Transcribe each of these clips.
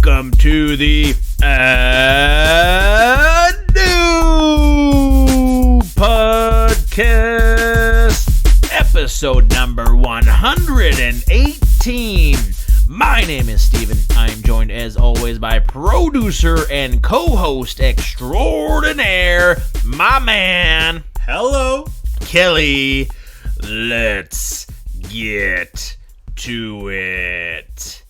Welcome to the new podcast, episode number 118. My name is Steven. I am joined as always by producer and co-host extraordinaire, my man. Hello, Kelly. Let's get to it.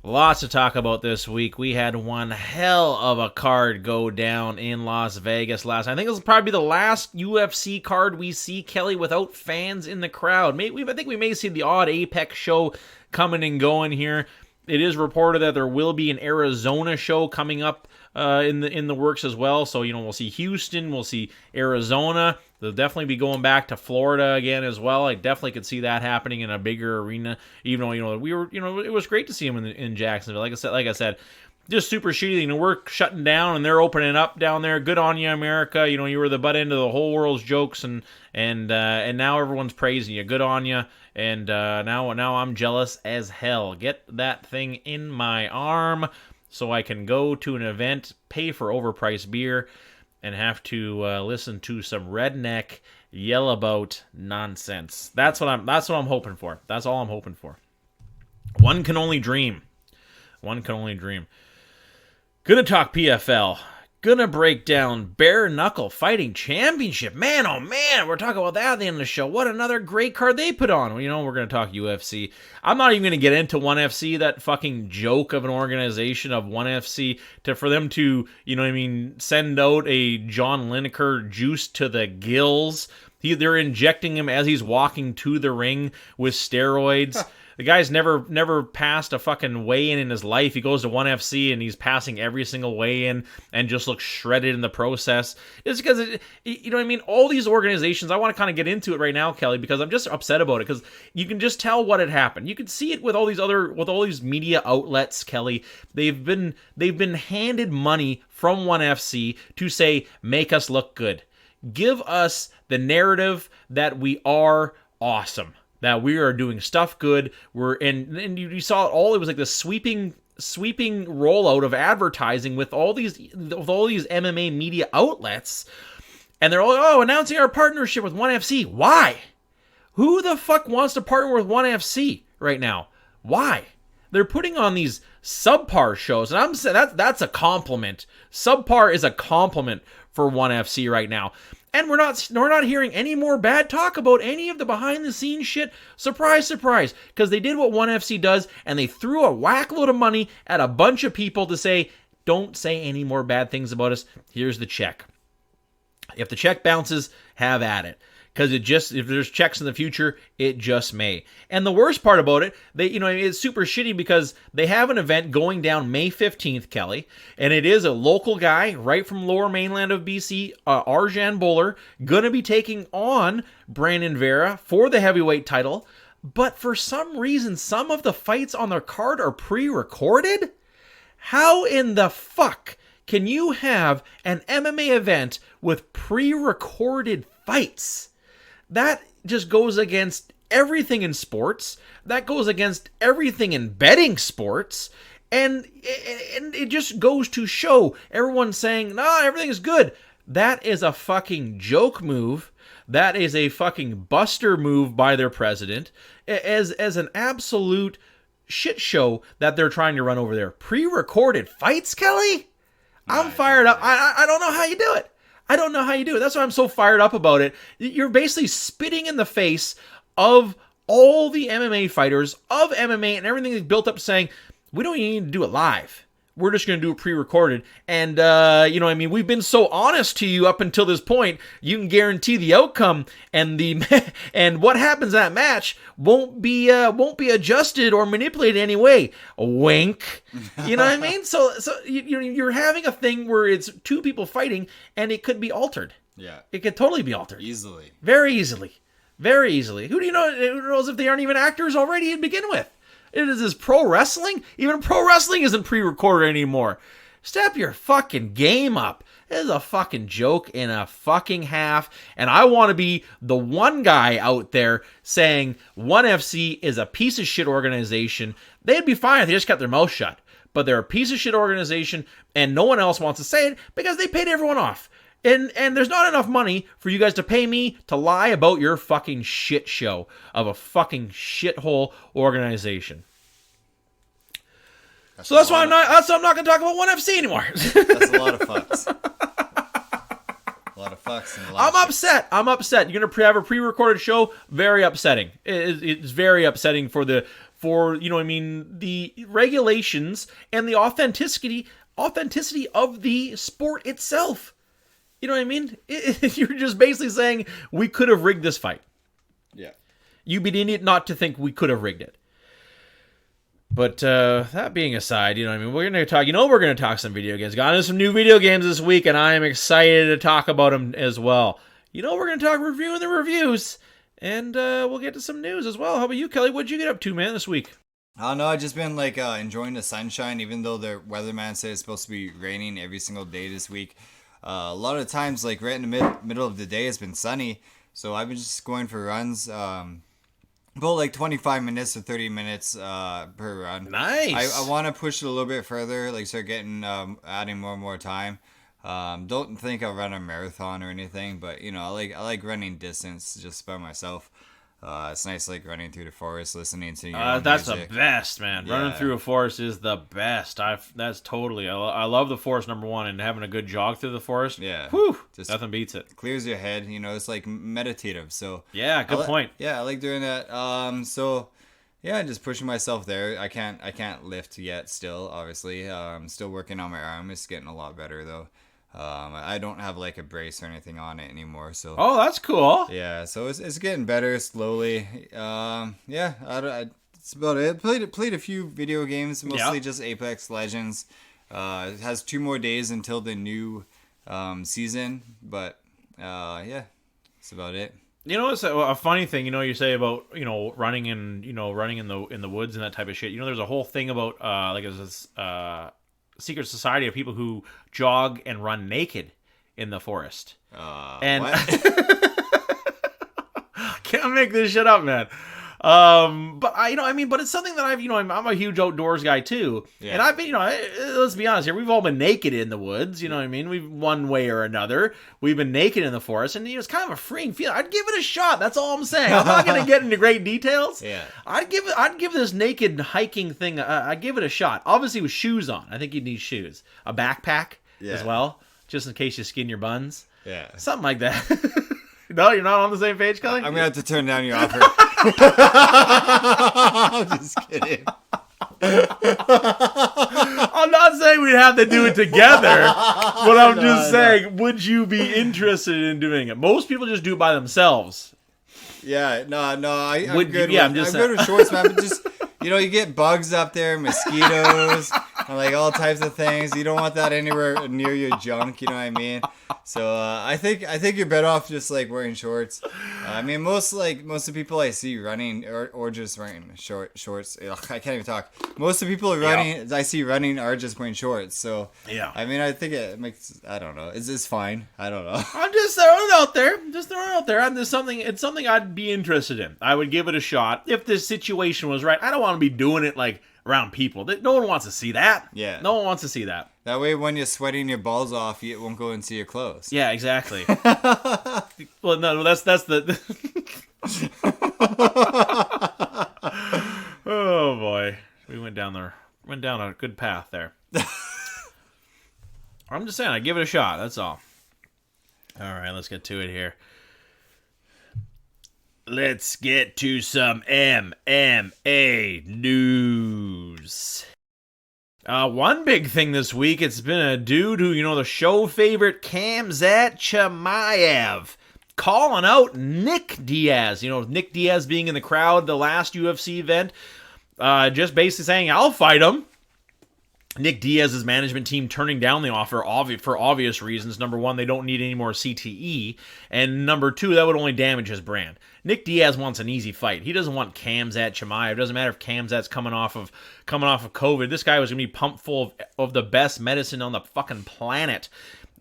Lots to talk about this week. We had one hell of a card go down in Las Vegas last night. I think this will probably be the last UFC card we see, Kelly, without fans in the crowd. I think we may see the odd Apex show coming and going here. It is reported that there will be an Arizona show coming up in the works as well. So, we'll see Houston, we'll see Arizona. They'll definitely be going back to Florida again as well. I definitely could see that happening in a bigger arena. Even though, we were, it was great to see them in Jacksonville. Like I said, just super shitty. We're shutting down and they're opening up down there. Good on you, America. You were the butt end of the whole world's jokes, and now everyone's praising you. Good on you. And now I'm jealous as hell. Get that thing in my arm so I can go to an event, pay for overpriced beer, and have to listen to some redneck yell about nonsense. That's what I'm hoping for. That's all I'm hoping for. One can only dream. Gonna talk PFL. Gonna break down Bare Knuckle Fighting Championship. Man, oh man, we're talking about that at the end of the show. What another great card they put on. We're gonna talk UFC. I'm not even gonna get into ONE FC, that fucking joke of an organization of ONE FC, for them to, send out a John Lineker juice to the gills. They're injecting him as he's walking to the ring with steroids. The guy's never passed a fucking weigh-in in his life. He goes to ONE FC and he's passing every single weigh-in and just looks shredded in the process. It's because, all these organizations, I want to kind of get into it right now, Kelly, because I'm just upset about it, because you can just tell what had happened. You can see it with all these media outlets, Kelly. They've been handed money from ONE FC to say, make us look good. Give us the narrative that we are awesome, that we are doing stuff good. And you saw it all. It was like this sweeping rollout of advertising with all these MMA media outlets, and they're all announcing our partnership with ONE FC. Why? Who the fuck wants to partner with ONE FC right now? Why? They're putting on these subpar shows, and I'm saying that's a compliment. Subpar is a compliment for ONE FC right now. And we're not hearing any more bad talk about any of the behind-the-scenes shit. Surprise, surprise. Because they did what ONE FC does, and they threw a whack load of money at a bunch of people to say, don't say any more bad things about us. Here's the check. If the check bounces, have at it. Because if there's checks in the future, it just may. And the worst part about it, it's super shitty because they have an event going down May 15th, Kelly, and it is a local guy right from lower mainland of BC, Arjan Bowler, gonna be taking on Brandon Vera for the heavyweight title. But for some reason, some of the fights on their card are pre-recorded? How in the fuck can you have an MMA event with pre-recorded fights? That just goes against everything in sports. That goes against everything in betting sports. And it just goes to show everyone saying, no, everything is good. That is a fucking joke move. That is a fucking buster move by their president as an absolute shit show that they're trying to run over there. Pre-recorded fights, Kelly? I'm fired up. I don't know how you do it. That's why I'm so fired up about it. You're basically spitting in the face of all the MMA fighters, of MMA and everything that's built up, saying, we don't even need to do it live. We're just going to do it pre-recorded. And, we've been so honest to you up until this point, you can guarantee the outcome and and what happens in that match won't be adjusted or manipulated in any way. Wink. You know what I mean? So you're having a thing where it's two people fighting and it could be altered. Yeah. It could totally be altered. Easily. Very easily. Who knows if they aren't even actors already to begin with? It is this pro wrestling? Even pro wrestling isn't pre-recorded anymore. Step your fucking game up. This is a fucking joke in a fucking half. And I want to be the one guy out there saying ONE FC is a piece of shit organization. They'd be fine if they just kept their mouth shut. but they're a piece of shit organization, and no one else wants to say it because they paid everyone off. And there's not enough money for you guys to pay me to lie about your fucking shit show of a fucking shithole organization. So that's why I'm not going to talk about ONE FC anymore. That's a lot of fucks. A lot of fucks. And a lot I'm upset. I'm upset. You're going to have a pre-recorded show. Very upsetting. It's very upsetting for the regulations and the authenticity of the sport itself. You know what I mean? You're just basically saying we could have rigged this fight. Yeah. You'd be an idiot not to think we could have rigged it. But that being aside, you know what I mean? We're going to talk some video games. Got into some new video games this week, and I am excited to talk about them as well. We're going to talk reviewing the reviews, and we'll get to some news as well. How about you, Kelly? What'd you get up to, man, this week? I don't know. I've just been enjoying the sunshine, even though the weatherman said it's supposed to be raining every single day this week. A lot of times, right in the middle of the day, it's been sunny. So I've been just going for runs, about 25 minutes to 30 minutes per run. Nice. I want to push it a little bit further, start getting adding more and more time. Don't think I'll run a marathon or anything, but I like running distance just by myself. It's nice running through the forest, listening to your own that's music. the best, man. Yeah. Running through a forest is the best. I love the forest, number one, and having a good jog through the forest. Yeah. Whew, just nothing beats it. Clears your head. It's meditative. So yeah, good point. Yeah, I like doing that. So yeah, just pushing myself there. I can't lift yet. Still, obviously, I'm still working on my arm. It's getting a lot better though. I don't have a brace or anything on it anymore, so. Oh, that's cool. Yeah, so it's getting better slowly. Yeah, it's about it. Played a few video games, mostly just Apex Legends. It has 2 more days until the new season, but yeah, that's about it. It's a funny thing. You say about running in the woods and that type of shit. There's a whole thing about secret society of people who jog and run naked in the forest. And can't make this shit up, man. But but it's something that I'm a huge outdoors guy too. Yeah. And I've been, let's be honest here, we've all been naked in the woods, you know what I mean? We've one way or another, we've been naked in the forest, and it's kind of a freeing feeling. I'd give it a shot. That's all I'm saying. I'm not going to get into great details. Yeah. I'd give this naked hiking thing, I'd give it a shot. Obviously with shoes on. I think you'd need shoes. A backpack as well, just in case you skin your buns. Yeah. Something like that. No, you're not on the same page, Kelly? I'm going to have to turn down your offer. I'm just kidding. I'm not saying we'd have to do it together, but I'm just saying, would you be interested in doing it? Most people just do it by themselves. Yeah, I'm good. Yeah, I'm good with shorts, man. But just you get bugs up there, mosquitoes, and all types of things. You don't want that anywhere near your junk. You know what I mean? So I think you're better off just wearing shorts. Most of the people I see running or just wearing shorts. Ugh, I can't even talk. Most of the people I see running are just wearing shorts. So yeah. I think it makes. I don't know. It's fine. I don't know. I'm just throwing it out there. It's something I'd be interested in. I would give it a shot if the situation was right. I don't want to be doing it around people. No one wants to see that. Yeah. No one wants to see that. That way, when you're sweating your balls off, you won't go and see your clothes. Yeah, exactly. Well, no, that's the. Oh boy, we went down a good path there. I'm just saying, I give it a shot. That's all. All right, let's get to it here. Let's get to some MMA news. One big thing this week, it's been a dude who, the show favorite Khamzat Chimaev calling out Nick Diaz. Nick Diaz being in the crowd the last UFC event, just basically saying, I'll fight him. Nick Diaz's management team turning down the offer for obvious reasons. Number one, they don't need any more CTE. And number two, that would only damage his brand. Nick Diaz wants an easy fight. He doesn't want Khamzat Chimaev. It doesn't matter if Khamzat's coming off of COVID. This guy was going to be pumped full of the best medicine on the fucking planet.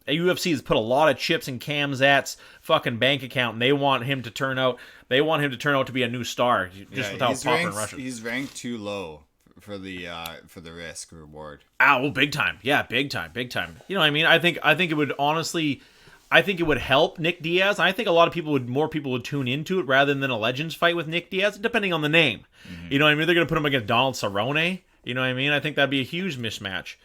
UFC has put a lot of chips in Khamzat's fucking bank account, and they want him to turn out to be a new star, just without popping Russian. He's ranked too low the risk reward. Ah, well, big time. Yeah, big time. You know what I mean? I think it would honestly, I think it would help Nick Diaz. I think a lot of more people would tune into it rather than a Legends fight with Nick Diaz, depending on the name. Mm-hmm. You know what I mean? They're going to put him against Donald Cerrone. You know what I mean? I think that'd be a huge mismatch.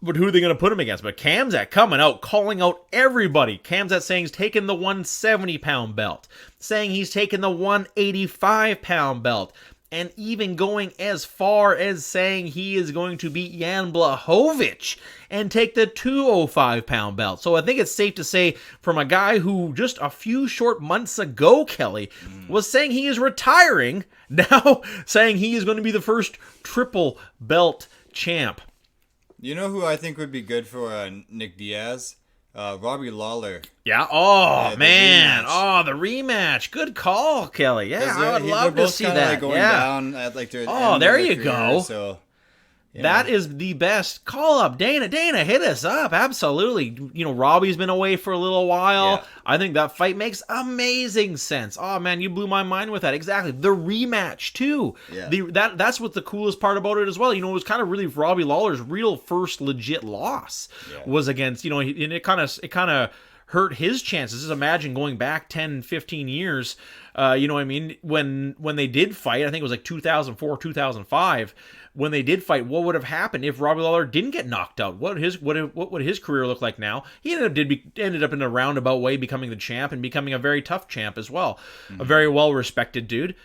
But who are they going to put him against? But Khamzat coming out, calling out everybody. Khamzat saying he's taking the 170-pound belt. Saying he's taking the 185-pound belt. And even going as far as saying he is going to beat Jan Blachowicz and take the 205-pound belt. So I think it's safe to say from a guy who just a few short months ago, Kelly, was saying he is retiring, now saying he is going to be the first triple belt champ. You know who I think would be good for Nick Diaz? Robbie Lawler. Yeah. Oh, man. The rematch. Good call, Kelly. Yeah, I would love to see that. Like going down at like their there you career, go. So, that is the best. Call up Dana. Dana, hit us up. Absolutely. You know, Robbie's been away for a little while. Yeah. I think that fight makes amazing sense. Oh, man, you blew my mind with that. Exactly. The rematch, too. Yeah. That's what the coolest part about it as well. You know, it was kind of really Robbie Lawler's real first legit loss was against, you know, and it kind of hurt his chances. Just imagine going back 10, 15 years, you know what I mean, when they did fight, I think it was like 2004, 2005, when they did fight, what would have happened if Robbie Lawler didn't get knocked out? What would his career look like now? He ended up in a roundabout way becoming the champ and becoming a very tough champ as well. Mm-hmm. A very well-respected dude.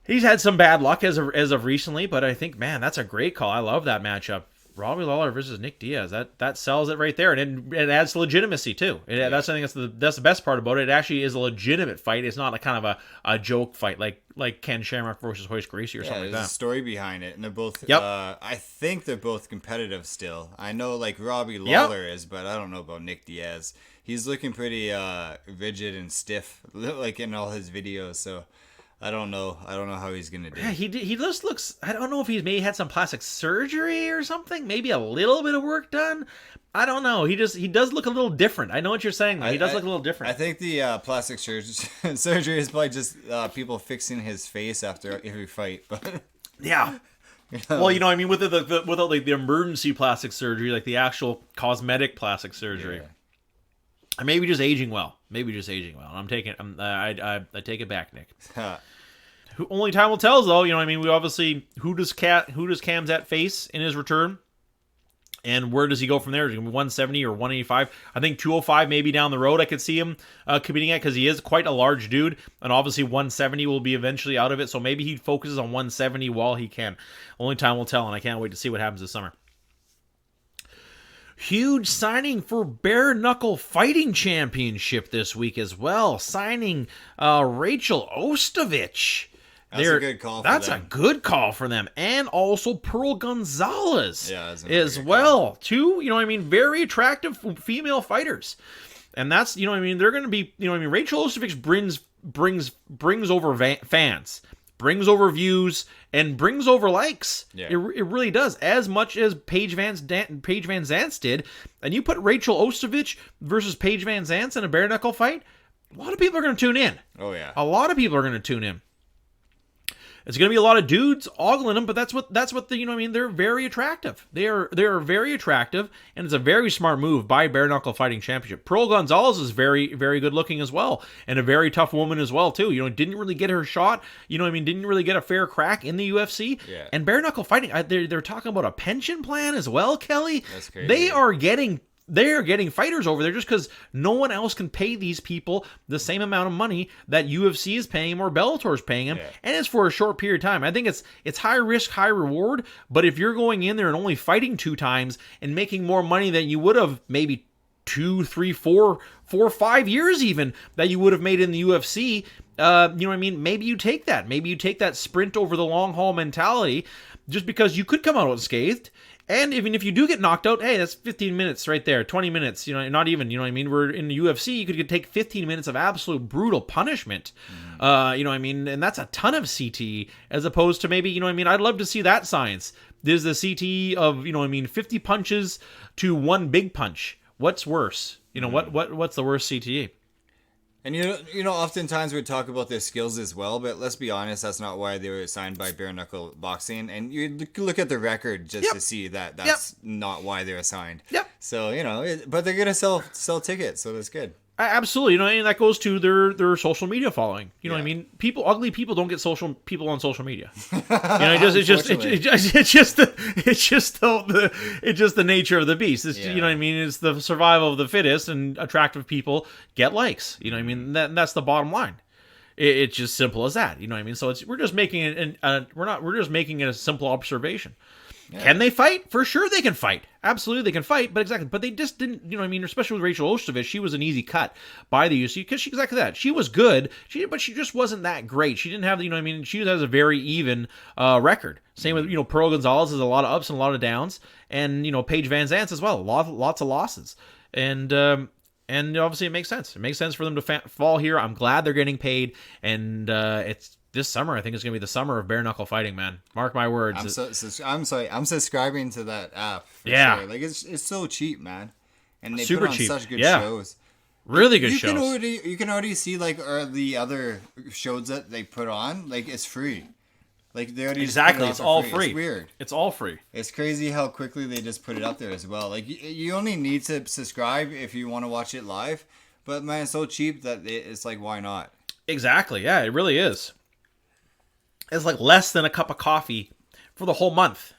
He's had some bad luck as of recently, but I think, man, that's a great call. I love that matchup. Robbie Lawler versus Nick Diaz. That sells it right there, and it adds legitimacy too. That's I think that's the best part about it. It actually is a legitimate fight. It's not a kind of a joke fight like Ken Shamrock versus Hoist Gracie or something like that. There's a story behind it, and they're both. Yep. I think they're both competitive still. I know like Robbie Lawler is, but I don't know about Nick Diaz. He's looking pretty rigid and stiff, like in all his videos. So. I don't know how he's gonna do. Yeah, he just looks. I don't know if he's maybe had some plastic surgery or something. Maybe a little bit of work done. I don't know. He does look a little different. I know what you're saying. He does look a little different. I think the plastic surgery is probably just people fixing his face after every fight. But yeah. Well, you know, I mean, without like the emergency plastic surgery, like the actual cosmetic plastic surgery. Yeah. Maybe just aging well. I take it back, Nick. Only time will tell, though. You know what I mean? We obviously, who does Khamzat face in his return? And where does he go from there? Is it going to be 170 or 185? I think 205 maybe down the road I could see him competing at, because he is quite a large dude. And obviously 170 will be eventually out of it. So maybe he focuses on 170 while he can. Only time will tell, and I can't wait to see what happens this summer. Huge signing for Bare Knuckle Fighting Championship this week as well. Signing Rachel Ostovich. That's a good call for them. That's a good call for them. And also Pearl Gonzalez as well. Two, you know what I mean, very attractive female fighters. And that's, you know what I mean, they're going to be, you know what I mean, Rachel Ostovich brings over fans, brings over views, and brings over likes. Yeah. It really does. As much as Paige Van Zant did. And you put Rachel Ostovich versus Paige Van Zant in a bare knuckle fight, a lot of people are going to tune in. Oh, yeah. A lot of people are going to tune in. It's going to be a lot of dudes ogling them, but that's what the, you know what I mean, they're very attractive. They are very attractive, and it's a very smart move by Bare Knuckle Fighting Championship. Pearl Gonzalez is very, very good looking as well, and a very tough woman as well, too. You know, didn't really get her shot, you know what I mean, didn't really get a fair crack in the UFC. Yeah. And Bare Knuckle Fighting, they're talking about a pension plan as well, Kelly. That's crazy. They are getting fighters over there just because no one else can pay these people the same amount of money that UFC is paying them or Bellator is paying them, and it's for a short period of time. I think it's high risk, high reward, but if you're going in there and only fighting 2 times and making more money than you would have maybe 2, 3, 4, 5 years even that you would have made in the UFC, you know what I mean? Maybe you take that. Maybe you take that sprint over the long haul mentality just because you could come out unscathed. And even if you do get knocked out, hey, that's 15 minutes right there, 20 minutes, you know, not even, you know what I mean? We're in the UFC, you could take 15 minutes of absolute brutal punishment, you know what I mean? And that's a ton of CTE, as opposed to maybe, you know what I mean? I'd love to see that science. There's the CTE of, you know what I mean, 50 punches to 1 big punch. What's worse? You know, what's the worst CTE? And oftentimes we talk about their skills as well, but let's be honest, that's not why they were signed by Bare Knuckle Boxing. And you look at the record just to see that that's not why they were signed. Yep. So but they're gonna sell tickets, so that's good. Absolutely, and that goes to their social media following. You know what I mean? Ugly people don't get people on social media. It's just the nature of the beast. You know what I mean? It's the survival of the fittest, and attractive people get likes. You know what I mean? That's the bottom line. It's just simple as that. You know what I mean? So we're just making it a simple observation. Yeah. Can they fight? For sure they can fight. Absolutely they can fight, but they just didn't, you know what I mean? Especially with Rachel Ostovich, she was an easy cut by the UFC because she's exactly that. She was good, but she just wasn't that great. She didn't have, you know what I mean? She has a very even record. Same with, Pearl Gonzalez has a lot of ups and a lot of downs, and, Paige Van Zant as well. Lots of losses. And obviously it makes sense. It makes sense for them to fall here. I'm glad they're getting paid, and it's this summer. I think it's going to be the summer of bare knuckle fighting, man. Mark my words. I'm subscribing to that app. Yeah. Sure. Like it's so cheap, man. And they Super put on cheap. such good shows. Really good shows. You can already see the other shows that they put on. Like it's free. Like they already exactly. It's all free. It's weird. It's all free. It's crazy how quickly they just put it up there as well. Like you only need to subscribe if you want to watch it live. But man, it's so cheap that it's like, why not? Exactly. Yeah, it really is. It's like less than a cup of coffee for the whole month.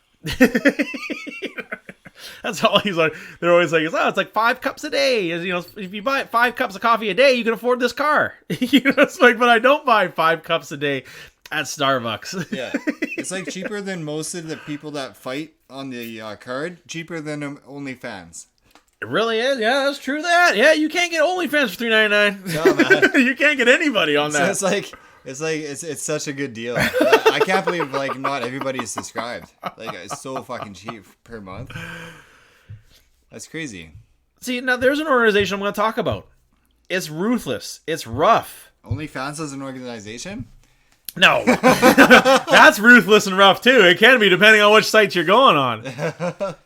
That's all he's like. They're always like, it's like 5 cups a day. If you buy 5 cups of coffee a day, you can afford this car. It's like, but I don't buy 5 cups a day at Starbucks. Yeah, it's like cheaper than most of the people that fight on the card. Cheaper than OnlyFans. It really is. Yeah, that's true. Yeah, you can't get OnlyFans for $3.99. No, man. You can't get anybody on that. So it's such a good deal. I can't believe not everybody is subscribed. It's so fucking cheap per month. That's crazy. See, now there's an organization I'm going to talk about. It's ruthless. It's rough. OnlyFans is an organization? No. That's ruthless and rough too. It can be depending on which sites you're going on.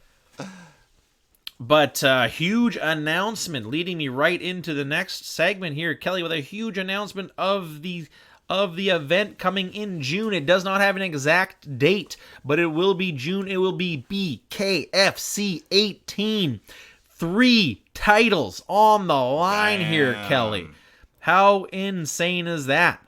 But huge announcement leading me right into the next segment here, Kelly, with a huge announcement of the event coming in June. It does not have an exact date, but it will be June. It will be BKFC 18. 3 titles on the line here, Kelly. How insane is that?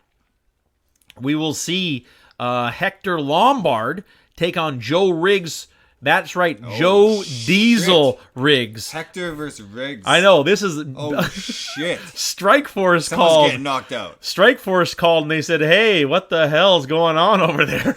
We will see Hector Lombard take on Joe Riggs. That's right, Joe Diesel Riggs. Hector versus Riggs. I know, this is... Oh, shit. Strikeforce Someone's called... getting knocked out. Strikeforce called and they said, hey, what the hell's going on over there?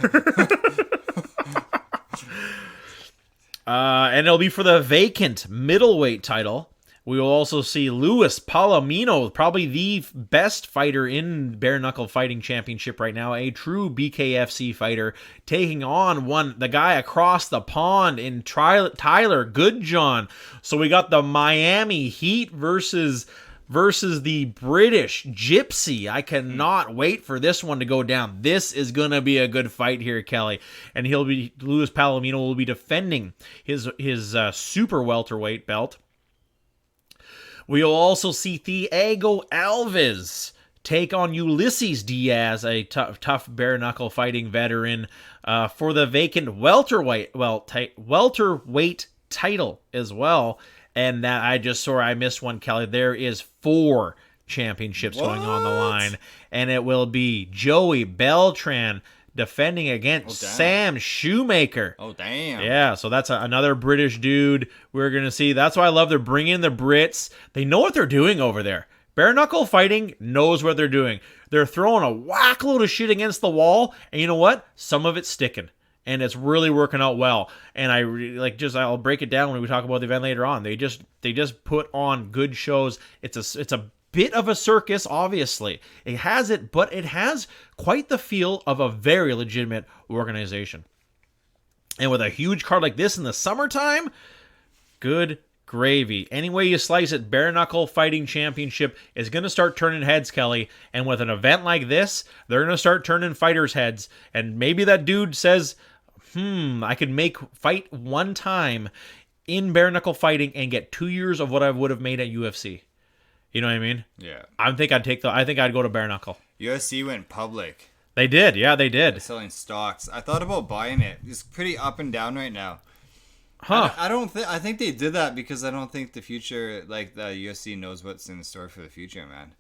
And it'll be for the vacant middleweight title. We will also see Luis Palomino, probably the best fighter in bare knuckle fighting championship right now, a true BKFC fighter, taking on the guy across the pond in Tyler Goodjohn. So we got the Miami Heat versus the British Gypsy. I cannot wait for this one to go down. This is going to be a good fight here, Kelly. And Luis Palomino will be defending his super welterweight belt. We'll also see Thiago Alves take on Ulysses Diaz, a tough bare-knuckle fighting veteran, for the vacant welterweight title as well. And that I missed one, Kelly. There is 4 championships going on the line. And it will be Joey Beltran defending against Sam Shoemaker. Oh, damn. Yeah, so that's another British dude we're going to see. That's why I love they're bringing the Brits. They know what they're doing over there. Bare knuckle fighting knows what they're doing. They're throwing a whack load of shit against the wall, and you know what? Some of it's sticking, and it's really working out well. And I'll break it down when we talk about the event later on. They just put on good shows. It's a bit of a circus, obviously. It has it, but it has quite the feel of a very legitimate organization. And with a huge card like this in the summertime, good gravy. Any way you slice it, bare knuckle fighting championship is going to start turning heads, Kelly. And with an event like this, they're going to start turning fighters' heads. And maybe that dude says, I could fight one time in bare knuckle fighting and get 2 years of what I would have made at UFC. You know what I mean? Yeah. I think I'd go to bare knuckle. UFC went public. They did. Yeah, they They're did. selling stocks. I thought about buying it. It's pretty up and down right now. Huh. I think they did that because I don't think the future, like the UFC knows what's in store for the future, man.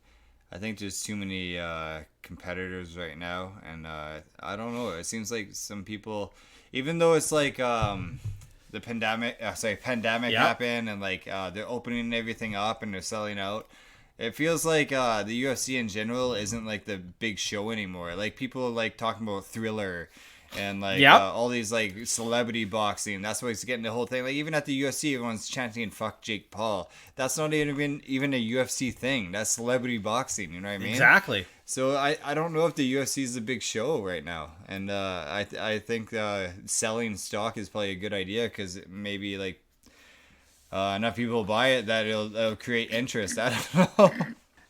I think there's too many competitors right now, and I don't know. It seems like some people, even though it's like the pandemic happened, and like they're opening everything up and they're selling out. It feels like the UFC in general isn't like the big show anymore. Like people like talking about Thriller and like all these like celebrity boxing. That's what's getting the whole thing. Like even at the UFC, everyone's chanting "fuck Jake Paul." That's not even a UFC thing. That's celebrity boxing. You know what I mean? Exactly. So I don't know if the UFC is a big show right now, and I think selling stock is probably a good idea because maybe like enough people buy it that it'll create interest. I don't know.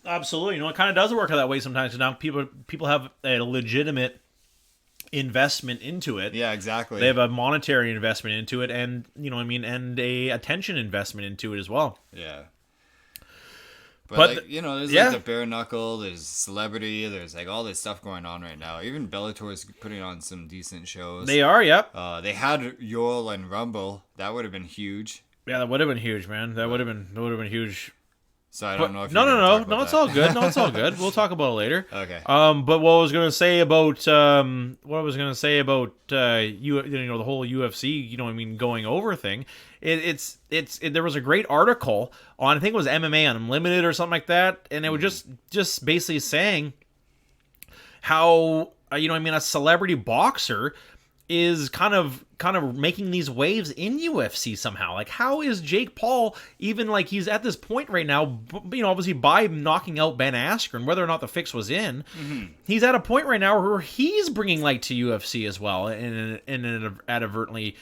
Absolutely. You know, it kind of does work that way sometimes. Now people have a legitimate investment into it. Yeah, exactly. They have a monetary investment into it, and you know what I mean, and a attention investment into it as well. Yeah. But like, you know, there's like the bare knuckle, there's celebrity, there's like all this stuff going on right now. Even Bellator is putting on some decent shows. They are, yep. They had Yoel and Rumble. That would have been huge. Yeah, that would have been huge, man. That would have been huge. So I don't know if no, it's all good. No, it's all good. We'll talk about it later. Okay. But what I was gonna say about you know, the whole UFC, you know what I mean, going over thing. There was a great article on, I think it was MMA Unlimited or something like that, and it was just basically saying how you know what I mean, a celebrity boxer is kind of making these waves in UFC somehow. Like, how is Jake Paul even, like, he's at this point right now, you know, obviously by knocking out Ben Askren, whether or not the fix was in, he's at a point right now where he's bringing light to UFC as well, in an advertently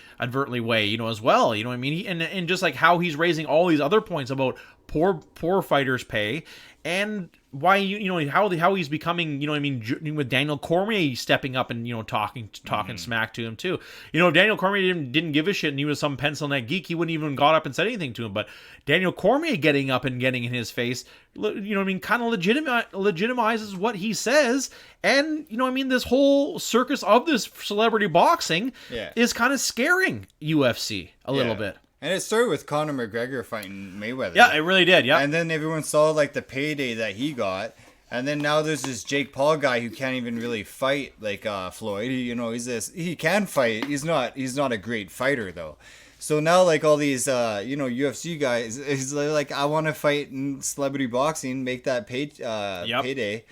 way, you know, as well. You know what I mean? And just like how he's raising all these other points about poor fighters' pay, and why you know how he's becoming, you know what I mean, with Daniel Cormier stepping up and, you know, talking smack to him too. You know, if Daniel Cormier didn't give a shit and he was some pencil neck geek, he wouldn't even got up and said anything to him. But Daniel Cormier getting up and getting in his face, you know what I mean, kind of legitimizes what he says. And, you know what I mean, this whole circus of this celebrity boxing is kind of scaring UFC a little bit. And it started with Conor McGregor fighting Mayweather. Yeah, it really did, yeah. And then everyone saw, like, the payday that he got. And then now there's this Jake Paul guy who can't even really fight like Floyd. You know, he can fight. He's not a great fighter, though. So now, like, all these, you know, UFC guys, he's like, I want to fight in celebrity boxing, make that payday.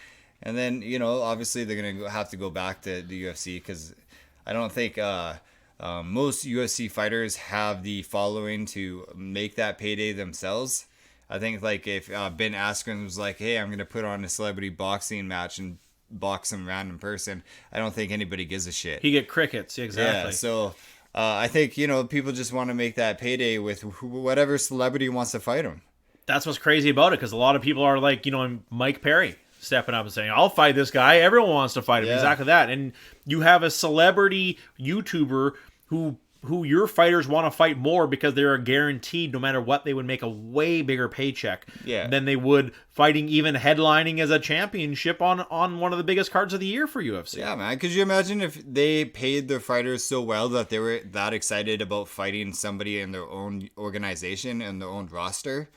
And then, you know, obviously they're going to have to go back to the UFC because I don't think... most UFC fighters have the following to make that payday themselves. I think like if Ben Askren was like, hey, I'm going to put on a celebrity boxing match and box some random person, I don't think anybody gives a shit. He get crickets, exactly. Yeah, so I think, you know, people just want to make that payday with whatever celebrity wants to fight them. That's what's crazy about it, because a lot of people are like, you know, Mike Perry stepping up and saying, I'll fight this guy. Everyone wants to fight him. Yeah. Exactly that. And you have a celebrity YouTuber who your fighters want to fight more because they're guaranteed, no matter what, they would make a way bigger paycheck than they would fighting, even headlining as a championship on one of the biggest cards of the year for UFC. Yeah, man. Could you imagine if they paid their fighters so well that they were that excited about fighting somebody in their own organization and their own roster?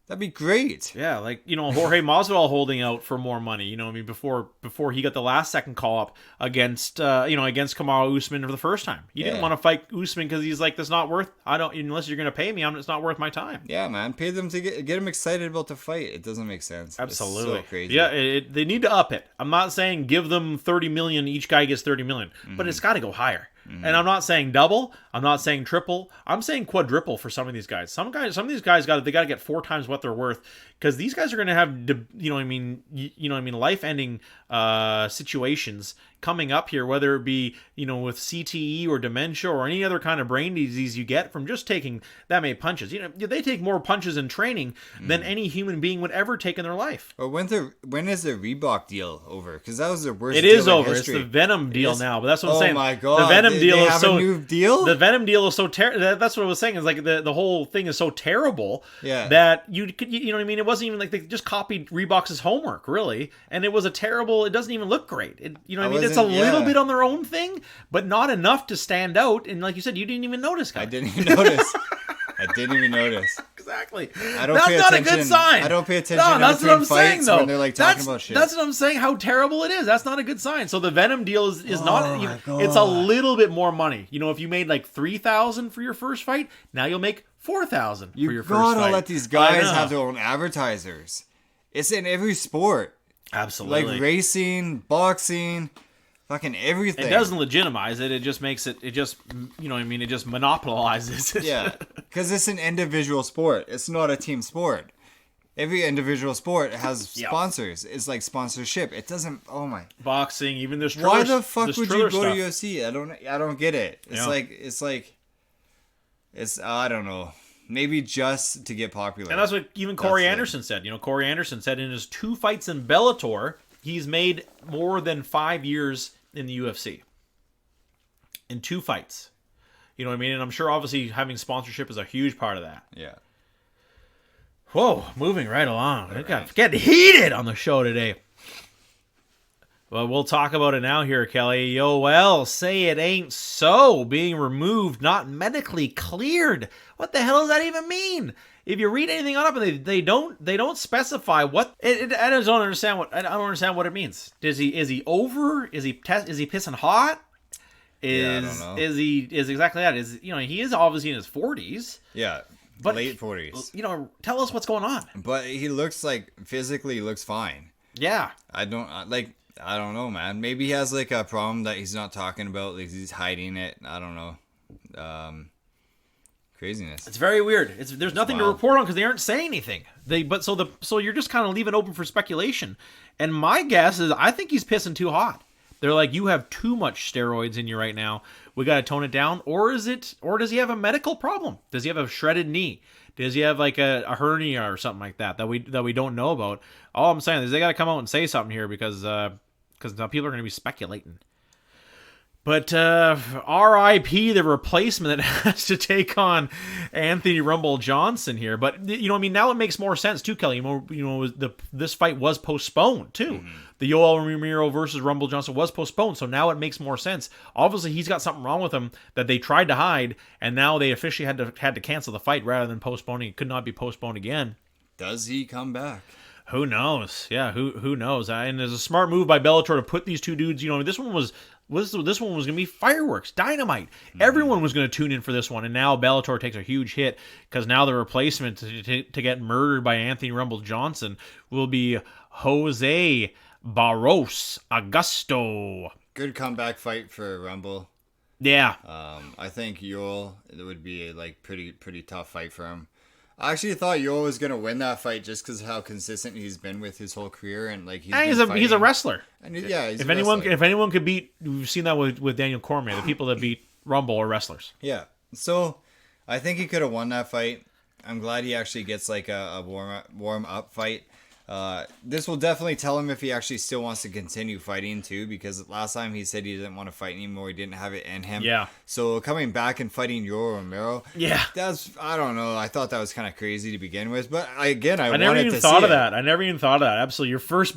That'd be great. Yeah, like, you know, Jorge Masvidal holding out for more money. You know, I mean, before he got the second call up against Kamaru Usman for the first time. He didn't want to fight Usman because he's like, that's not worth. Unless you're going to pay me, it's not worth my time. Yeah, man, pay them to get them excited about the fight. It doesn't make sense. Absolutely, it's so crazy. Yeah, they need to up it. I'm not saying give them $30 million. Each guy gets $30 million, but it's got to go higher. And I'm not saying double. I'm not saying triple. I'm saying quadruple for some of these guys. Some of these guys got to get 4 times what they're worth, because these guys are going to have, you know what I mean, life-ending situations, coming up here, whether it be, with CTE or dementia or any other kind of brain disease you get from just taking that many punches. They take more punches in training than any human being would ever take in their life. Or when is the Reebok deal over? Because that was the worst. It deal is in over. history. It's the Venom deal now, but that's what I'm saying. Oh my god! The Venom deal they is have so a new deal. The Venom deal is so terrible. That's what I was saying. Is like the whole thing is so terrible. Yeah. That you know what I mean. It wasn't even like they just copied Reebok's homework, really, and it was a terrible. It doesn't even look great. You know what I mean? It's a little bit on their own thing, but not enough to stand out. And like you said, you didn't even notice. I didn't even notice. Exactly. That's not a good sign. I don't pay attention. No, that's what I'm saying, though. When they're like talking about shit. That's what I'm saying. How terrible it is. That's not a good sign. So the Venom deal is not. God. It's a little bit more money. If you made like $3,000 for your first fight, now you'll make $4,000 for your first fight. You gotta let these guys have their own advertisers. It's in every sport. Absolutely. Like racing, boxing, fucking everything. It doesn't legitimize it. It just makes it. It just, you know what I mean. It just monopolizes it. Yeah, because it's an individual sport. It's not a team sport. Every individual sport has sponsors. It's like sponsorship. It doesn't. Oh my. Boxing, even this. Why the fuck would you go to UFC? I don't get it. It's I don't know. Maybe just to get popular. And that's what even Corey Anderson said. Corey Anderson said in his 2 fights in Bellator, he's made more than 5 years in the UFC. In 2 fights. You know what I mean? And I'm sure obviously having sponsorship is a huge part of that. Yeah. Whoa, moving right along. It got getting heated on the show today. Well, we'll talk about it now here, Kelly. Yoel, say it ain't so. Being removed, not medically cleared. What the hell does that even mean? If you read anything on it, they don't specify what. I don't understand what it means. Is he over? Is he pissing hot? I don't know. Is exactly that? He is obviously in his 40s. Yeah. But, late 40s. Tell us what's going on. But he looks like physically looks fine. Yeah. I don't know, man. Maybe he has like a problem that he's not talking about. Like he's hiding it. I don't know. Craziness. It's very weird. There's nothing to report on because they aren't saying anything. So you're just kind of leaving it open for speculation. And my guess is I think he's pissing too hot. They're like, you have too much steroids in you right now. We got to tone it down. Or does he have a medical problem? Does he have a shredded knee? Does he have like a hernia or something like that we don't know about? All I'm saying is they got to come out and say something here because now people are going to be speculating. But R.I.P. the replacement that has to take on Anthony Rumble Johnson here. But now it makes more sense too, Kelly. This fight was postponed too. Mm-hmm. The Yoel Romero versus Rumble Johnson was postponed, so now it makes more sense. Obviously, he's got something wrong with him that they tried to hide, and now they officially had to cancel the fight rather than postponing. It could not be postponed again. Does he come back? Who knows? Yeah, who knows? And there's a smart move by Bellator to put these two dudes. This one was going to be fireworks, dynamite. Mm-hmm. Everyone was going to tune in for this one, and now Bellator takes a huge hit because now the replacement to get murdered by Anthony Rumble Johnson will be Jose Barros Augusto. Good comeback fight for Rumble. Yeah. I think Yoel, it would be a pretty tough fight for him. I actually thought Yoel was gonna win that fight just because of how consistent he's been with his whole career and like he's a wrestler. And he's if anyone could beat, we've seen that with Daniel Cormier. The people that beat Rumble are wrestlers. Yeah, so I think he could have won that fight. I'm glad he actually gets like a warm up fight. This will definitely tell him if he actually still wants to continue fighting too, because last time he said he didn't want to fight anymore. He didn't have it in him. Yeah. So coming back and fighting Yuri Romero. Yeah. I don't know. I thought that was kind of crazy to begin with, but I never even thought of that. I never even thought of that. Absolutely. Your first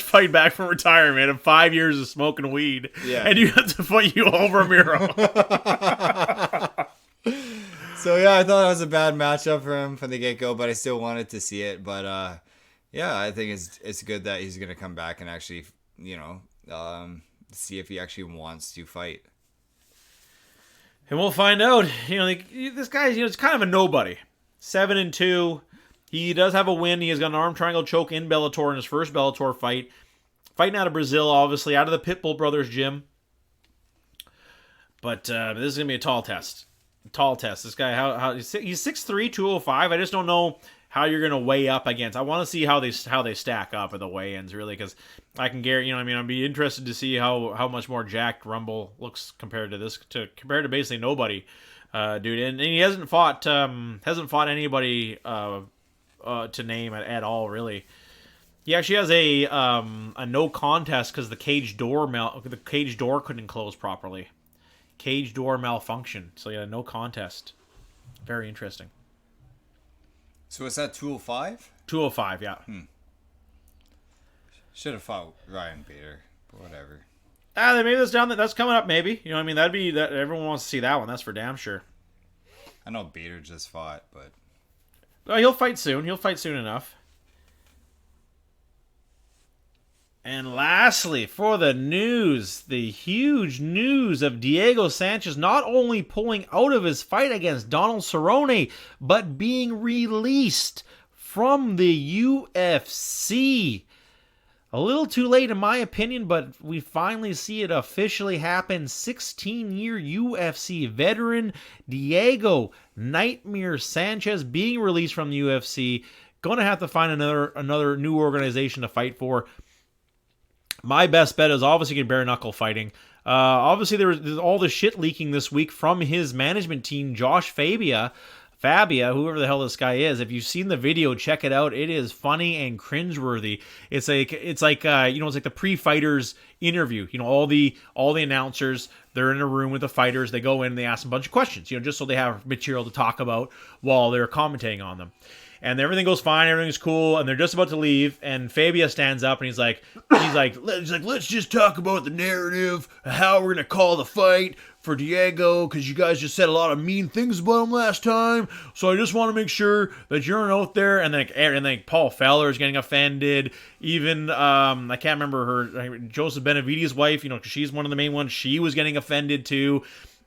fight back from retirement of 5 years of smoking weed. Yeah. And you have to fight Yuri Romero. So yeah, I thought it was a bad matchup for him from the get-go, but I still wanted to see it. But yeah, I think it's good that he's gonna come back and actually, see if he actually wants to fight. And we'll find out. This guy's it's kind of a nobody. 7-2. He does have a win. He has got an arm triangle choke in Bellator in his first Bellator fight. Fighting out of Brazil, obviously, out of the Pitbull Brothers gym. But this is gonna be a tall test. This guy, he's 6'3", 205. I just don't know how you're gonna weigh up against. I want to see how they stack up at the weigh-ins, really, because I can guarantee, I'd be interested to see how much more jacked Rumble looks compared to basically nobody, dude. And he hasn't fought anybody to name at all, really. He actually has a no contest because the cage door couldn't close properly. Cage door malfunction. So yeah, no contest. Very interesting. So is that 205? 205, yeah. Should have fought Ryan Bader, but whatever. Maybe that's coming up. Maybe that'd be that. Everyone wants to see that one. That's for damn sure. I know Bader just fought, but he'll fight soon. He'll fight soon enough. And lastly, for the news, the huge news of Diego Sanchez not only pulling out of his fight against Donald Cerrone, but being released from the UFC. A little too late in my opinion, but we finally see it officially happen. 16-year UFC veteran Diego Nightmare Sanchez being released from the UFC. Going to have to find another new organization to fight for. My best bet is obviously going to bare knuckle fighting. Obviously, there's all the shit leaking this week from his management team, Josh Fabia, whoever the hell this guy is. If you've seen the video, check it out. It is funny and cringeworthy. It's like the pre-fighters interview. All the announcers, they're in a room with the fighters. They go in, they ask them a bunch of questions, just so they have material to talk about while they're commentating on them. And everything goes fine, everything's cool, and they're just about to leave, and Fabia stands up and he's like, let's just talk about the narrative, how we're gonna call the fight for Diego, because you guys just said a lot of mean things about him last time, so I just want to make sure that you're out there. And then Paul Fowler is getting offended. Even I can't remember her, Joseph Benavides' wife, because she's one of the main ones. She was getting offended too.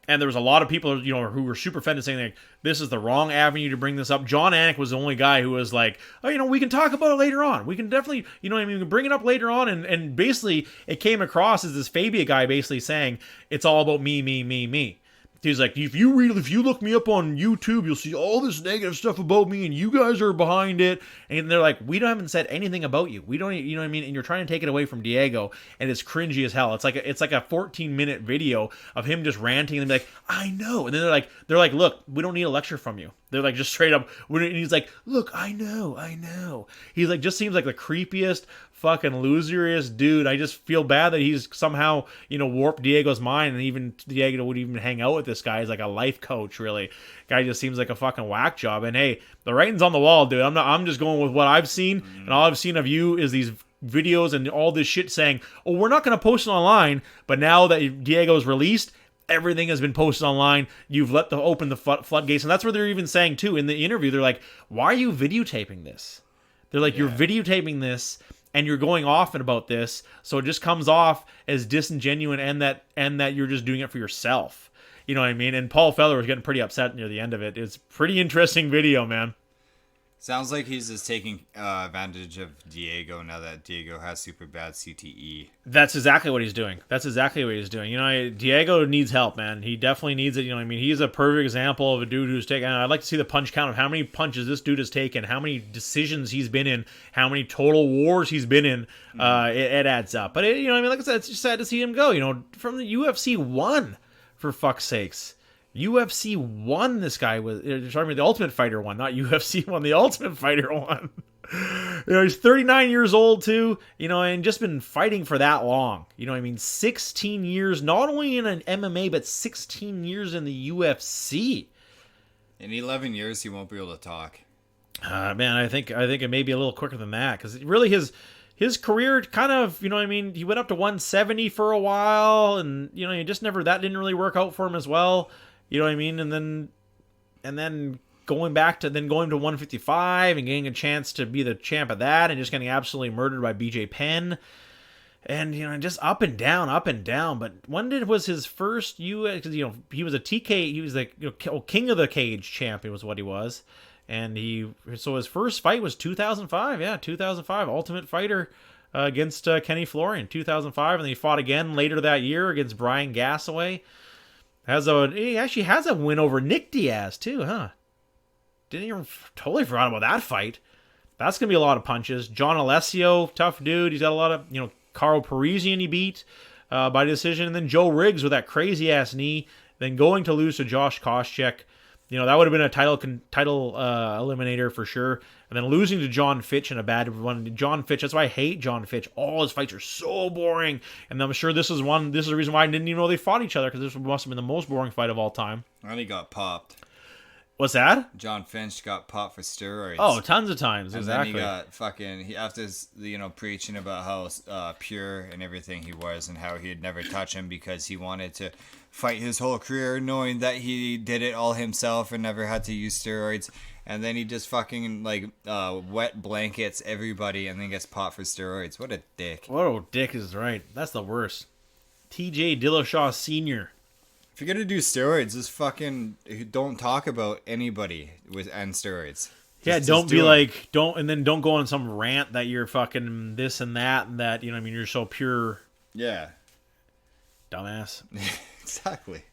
And there was a lot of people, who were super offended, saying like, this is the wrong avenue to bring this up. John Anik was the only guy who was like, oh, we can talk about it later on. We can definitely, we can bring it up later on. And basically, it came across as this Fabia guy basically saying, it's all about me, me, me, me. He's like, if you look me up on YouTube, you'll see all this negative stuff about me, and you guys are behind it. And they're like, we haven't said anything about you. We don't, And you're trying to take it away from Diego, and it's cringy as hell. It's like a 14-minute video of him just ranting, and they're like, I know. And then they're like, look, we don't need a lecture from you. They're like, just straight up. And he's like, look, I know. He's like, just seems like the creepiest, fucking loseriest dude. I just feel bad that he's somehow, warped Diego's mind, and even Diego would even hang out with this guy. He's like a life coach, really. Guy just seems like a fucking whack job. And hey, the writing's on the wall, dude. I'm just going with what I've seen, and all I've seen of you is these videos and all this shit saying, oh, we're not going to post it online, but now that Diego's released, everything has been posted online. You've opened the floodgates. And that's what they're even saying, too, in the interview. They're like, why are you videotaping this? They're like, You're videotaping this, and you're going off about this, so it just comes off as disingenuous, and that you're just doing it for yourself. You know what I mean? And Paul Feller was getting pretty upset near the end of it. It's a pretty interesting video, man. Sounds like he's just taking advantage of Diego now that Diego has super bad CTE. That's exactly what he's doing. Diego needs help, man. He definitely needs it. He's a perfect example of a dude who's taken. I'd like to see the punch count of how many punches this dude has taken, how many decisions he's been in, how many total wars he's been in. It adds up. But like I said, it's just sad to see him go. From the UFC 1, for fuck's sakes. UFC 1, this guy was, the Ultimate Fighter 1, not UFC 1, the Ultimate Fighter 1. He's 39 years old too, and just been fighting for that long. 16 years, not only in an MMA, but 16 years in the UFC. In 11 years, he won't be able to talk. Man, I think it may be a little quicker than that, because really his career kind of, he went up to 170 for a while, and, he just that didn't really work out for him as well. And then going to 155 and getting a chance to be the champ of that, and just getting absolutely murdered by BJ Penn. And, just up and down. But when was his first US, because, he was a TK, he was like, king of the cage champion was what he was. And so his first fight was 2005. Yeah, 2005 Ultimate Fighter against Kenny Florian, 2005. And then he fought again later that year against Brian Gassaway. He actually has a win over Nick Diaz too, huh? totally forgot about that fight. That's going to be a lot of punches. John Alessio, tough dude. He's got a lot of, Carl Parisian he beat by decision. And then Joe Riggs with that crazy-ass knee. Then going to lose to Josh Koscheck. That would have been a title eliminator for sure. And then losing to John Fitch in a bad one. John Fitch, that's why I hate John Fitch. All his fights are so boring. And I'm sure this is the reason why I didn't even know they fought each other, because this must have been the most boring fight of all time. And he got popped. What's that? John Finch got popped for steroids. Oh, tons of times. And exactly. then he got after preaching about how pure and everything he was, and how he'd never touch him because he wanted to fight his whole career knowing that he did it all himself and never had to use steroids. And then he just fucking wet blankets everybody and then gets popped for steroids. What a dick. What a dick is right. That's the worst. TJ Dillashaw Sr. If you're gonna do steroids, just fucking don't talk about anybody and steroids. Don't go on some rant that you're fucking this and that you're so pure. Yeah. Dumbass. Exactly.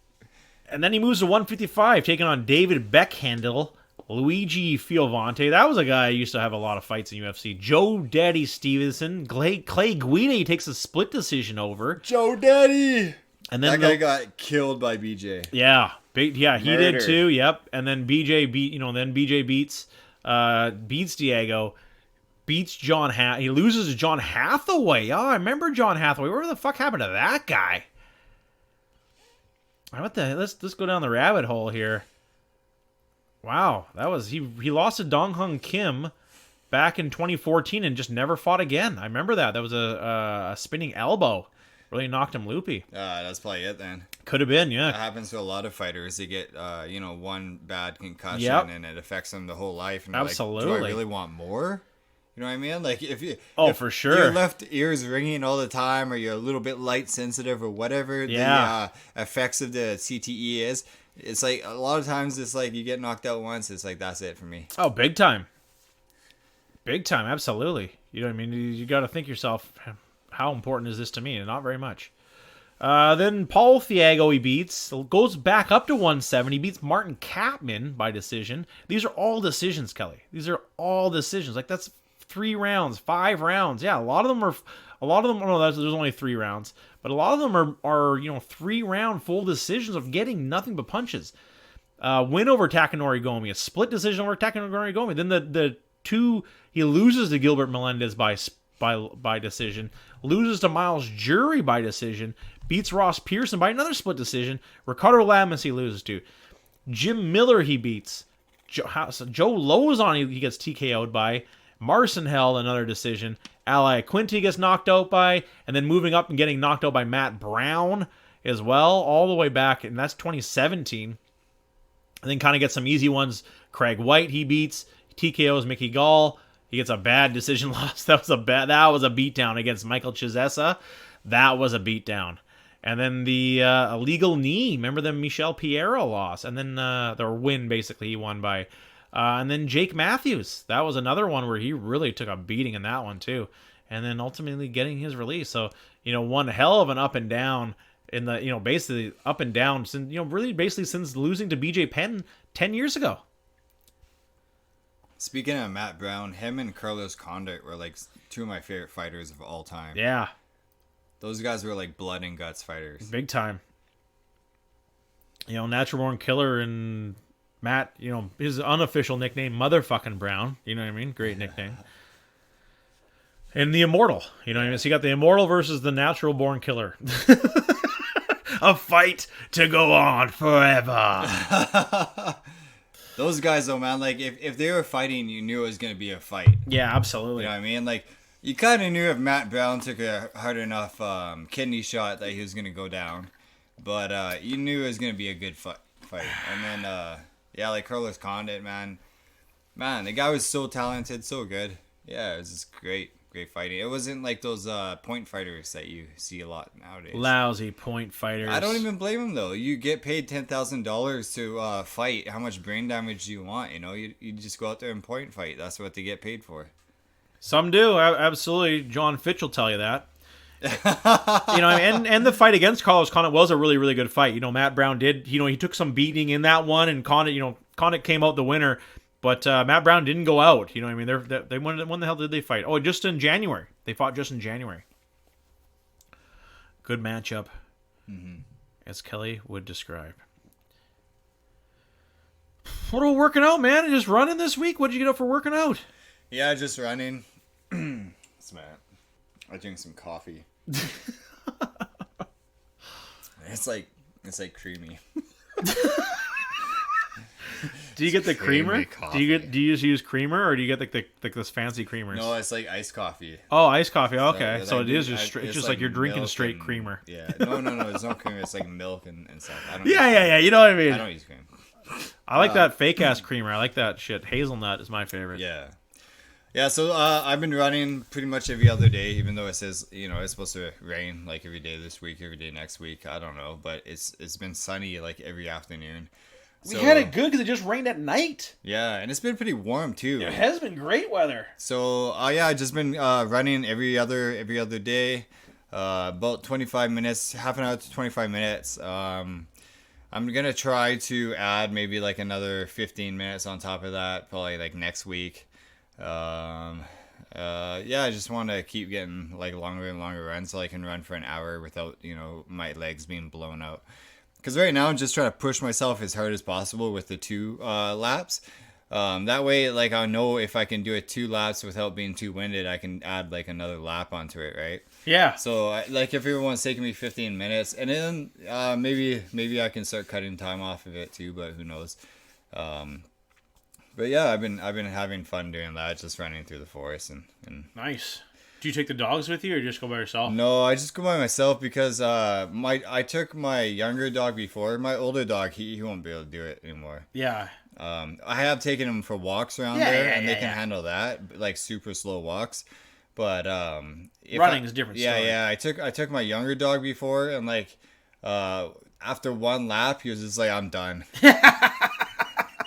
And then he moves to 155, taking on David Beckhandel, Luigi Fiovante. That was a guy who used to have a lot of fights in UFC. Joe Daddy Stevenson. Clay Guida takes a split decision over. Joe Daddy! And then that guy got killed by BJ. Yeah. He Murder. did too, yep. And then BJ beats Diego, beats John he loses to John Hathaway. Oh, I remember John Hathaway. Where the fuck happened to that guy? Let's go down the rabbit hole here. Wow, that was he lost to Dong Hung Kim back in 2014 and just never fought again. I remember that. That was a spinning elbow. Really knocked him loopy. That's probably it then. Could have been, yeah. That happens to a lot of fighters. They get, one bad concussion and it affects them the whole life. And absolutely. Like, do I really want more? You know what I mean? Like if for sure. Your left ear's ringing all the time, or you're a little bit light sensitive, or whatever the effects of the CTE is. It's like a lot of times it's like you get knocked out once. It's like that's it for me. Oh, big time. Big time, absolutely. You know what I mean? You got to think yourself, how important is this to me? Not very much. Then Paul Thiago he beats, goes back up to 170, beats Martin Kapman by decision. These are all decisions, Kelly. These are all decisions. Like that's 3 rounds, 5 rounds. Yeah, a lot of them. No, there's only 3 rounds, but a lot of them are 3-round full decisions of getting nothing but punches. Win over Takanori Gomi, a split decision over Takanori Gomi. Then the 2 he loses to Gilbert Melendez by decision, loses to Miles Jury by decision, beats Ross Pearson by another split decision. Ricardo Lamas he loses to. Jim Miller he beats. Joe Lozon he gets TKO'd by. Marcin Held another decision. Ally Quinty gets knocked out by, and then moving up and getting knocked out by Matt Brown as well, all the way back, and that's 2017. And then kind of get some easy ones. Craig White he beats. TKO's Mickey Gall. He gets a bad decision loss. That was a beatdown against Michael Chiesa. That was a beatdown. And then the illegal knee. Remember the Michel Piero loss, and then their win basically he won by. And then Jake Matthews. That was another one where he really took a beating in that one too. And then ultimately getting his release. So, one hell of an up and down in the, basically up and down since, really basically since losing to BJ Penn 10 years ago. Speaking of Matt Brown, him and Carlos Condit were like 2 of my favorite fighters of all time. Yeah. Those guys were like blood and guts fighters. Big time. Natural Born Killer and Matt, his unofficial nickname, Motherfucking Brown. You know what I mean? Great nickname. And the Immortal. You know what I mean? So you got the Immortal versus the Natural Born Killer. A fight to go on forever. Those guys, though, man, like, if they were fighting, you knew it was going to be a fight. Yeah, absolutely. You know what I mean? Like, you kind of knew if Matt Brown took a hard enough kidney shot that he was going to go down. But you knew it was going to be a good fight. And then, like Carlos Condit, man, the guy was so talented, so good. Yeah, it was just great fighting. It wasn't like those point fighters that you see a lot nowadays. Lousy point fighters. I don't even blame him, though. You get paid $10,000 to fight. How much brain damage do you want? You just go out there and point fight. That's what they get paid for. Some do, absolutely. John Fitch will tell you that. And the fight against Carlos Condit was a really, really good fight. Matt Brown did, he took some beating in that one, and Condit came out the winner. But Matt Brown didn't go out. You know what I mean? They when the hell did they fight? Oh, just in January. They fought just in January. Good matchup, as Kelly would describe. What are we working out, man? Just running this week? What did you get up for working out? Yeah, just running. Smart. I drink some coffee. It's like creamy. Do you get the creamer? Do you just use creamer, or do you get like this fancy creamers? No, it's like iced coffee. Oh, iced coffee. Okay, so like, it is just it's just like you're drinking straight creamer. Yeah. No. There's no creamer. It's like milk and stuff. I don't. Yeah. You know what I mean? I don't use cream. I like that fake ass creamer. I like that shit. Hazelnut is my favorite. Yeah. Yeah, so I've been running pretty much every other day, even though it says, it's supposed to rain like every day this week, every day next week. I don't know, but it's been sunny like every afternoon. We had it good because it just rained at night. Yeah, and it's been pretty warm too. It has been great weather. So I've just been running every other day, about 25 minutes, half an hour to 25 minutes. I'm gonna try to add maybe like another 15 minutes on top of that, probably like next week. I just want to keep getting like longer and longer runs so I can run for an hour without my legs being blown out. Because right now I'm just trying to push myself as hard as possible with the 2 laps. That way, like, I know if I can do it 2 laps without being too winded, I can add like another lap onto it, right? Yeah. So like if everyone's taking me 15 minutes, and then maybe I can start cutting time off of it too, but who knows? But yeah, I've been having fun doing that, just running through the forest and. Nice. Do you take the dogs with you, or just go by yourself? No, I just go by myself because I took my younger dog before. My older dog, he won't be able to do it anymore. Yeah. I have taken him for walks around there, and they can handle that, like super slow walks. But running is a different story. Yeah. I took my younger dog before, and like after 1 lap, he was just like, I'm done.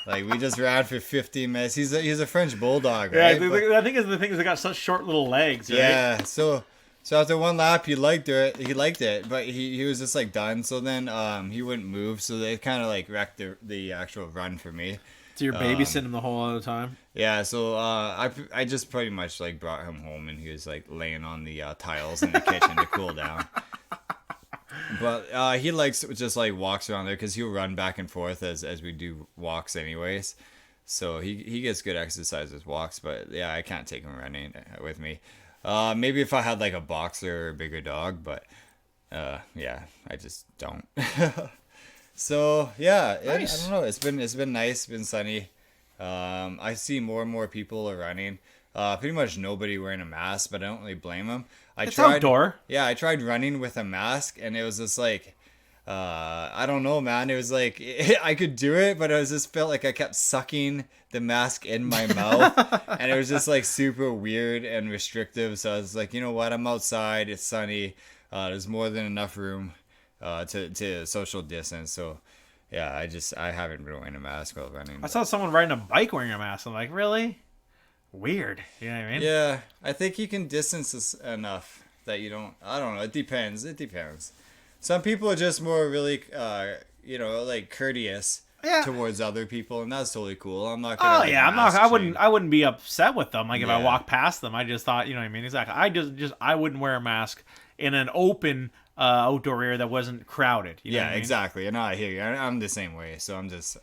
Like, we just ran for 15 minutes. He's a French bulldog, right? Yeah, I think the thing is they got such short little legs, right? Yeah, so after 1 lap, he liked it, but he was just like done. So then he wouldn't move, so they kind of like wrecked the actual run for me. So you're babysitting him the whole other time? Yeah, so I just pretty much like brought him home, and he was like laying on the tiles in the kitchen to cool down. But he likes just like walks around there because he'll run back and forth as we do walks anyways. So he gets good exercise with walks, but yeah, I can't take him running with me. Maybe if I had like a boxer or a bigger dog, but yeah, I just don't. So yeah, nice. I don't know. It's been nice. It's been sunny. I see more and more people are running. Pretty much nobody wearing a mask, but I don't really blame them. It's outdoor. Yeah, I tried running with a mask, and it was just like, I don't know, man. It was like I could do it, but it was just felt like I kept sucking the mask in my mouth, and it was just like super weird and restrictive. So I was like, you know what? I'm outside. It's sunny. There's more than enough room to social distance. So yeah, I haven't been wearing a mask while running. I saw someone riding a bike wearing a mask. I'm like, really? Weird. You know what I mean? Yeah, I think you can distance this enough that you don't. I don't know. It depends. Some people are just more really, like courteous towards other people, and that's totally cool. I'm not gonna. Oh yeah, I wouldn't be upset with them. Like if I walk past them, I just thought, you know what I mean? Exactly. I wouldn't wear a mask in an open outdoor area that wasn't crowded. You know what I mean? Exactly. And I hear you. I'm the same way. So I'm just.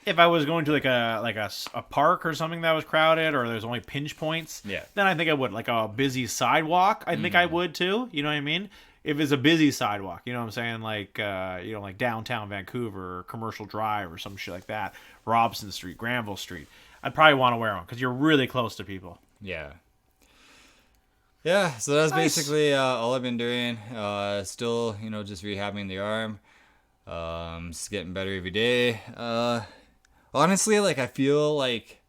If I was going to like a park or something that was crowded, or there's only pinch points, then I think I would. Like a busy sidewalk, I think I would too. You know what I mean? If it's a busy sidewalk, you know what I'm saying? Like like downtown Vancouver or Commercial Drive or some shit like that, Robson Street, Granville Street, I'd probably want to wear one because you're really close to people. Yeah. Yeah, so that's basically all I've been doing. Still, just rehabbing the arm. Just getting better every day. Honestly, like I feel like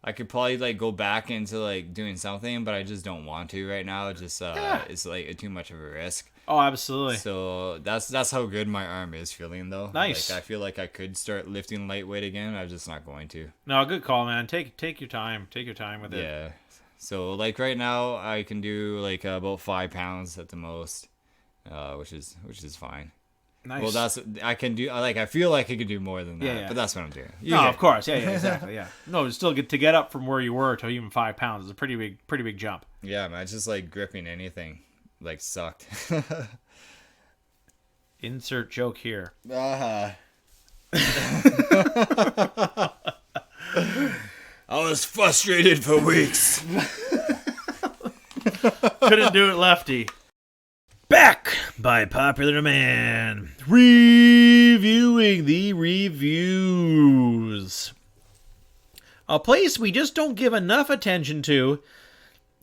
I could probably like go back into like doing something, but I just don't want to right now. It's like too much of a risk. Oh, absolutely. So that's how good my arm is feeling though. Nice. Like I feel like I could start lifting lightweight again. I'm just not going to. No, good call, man. Take your time. Take your time with it. Yeah. So like right now I can do like about 5 pounds at the most, which is fine. Nice. Well, I can do. Like, I feel like I could do more than that. Yeah. But that's what I'm doing. Of course. Yeah, exactly. Yeah. No, it's still good to get up from where you were to even 5 pounds. It's a pretty big jump. Yeah, man. Just like gripping anything, like sucked. Insert joke here. I was frustrated for weeks. Couldn't do it, lefty. Back by popular demand, reviewing the reviews. A place we just don't give enough attention to,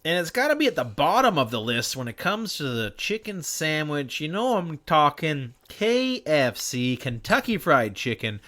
and it's got to be at the bottom of the list when it comes to the chicken sandwich. You know I'm talking KFC, Kentucky Fried Chicken.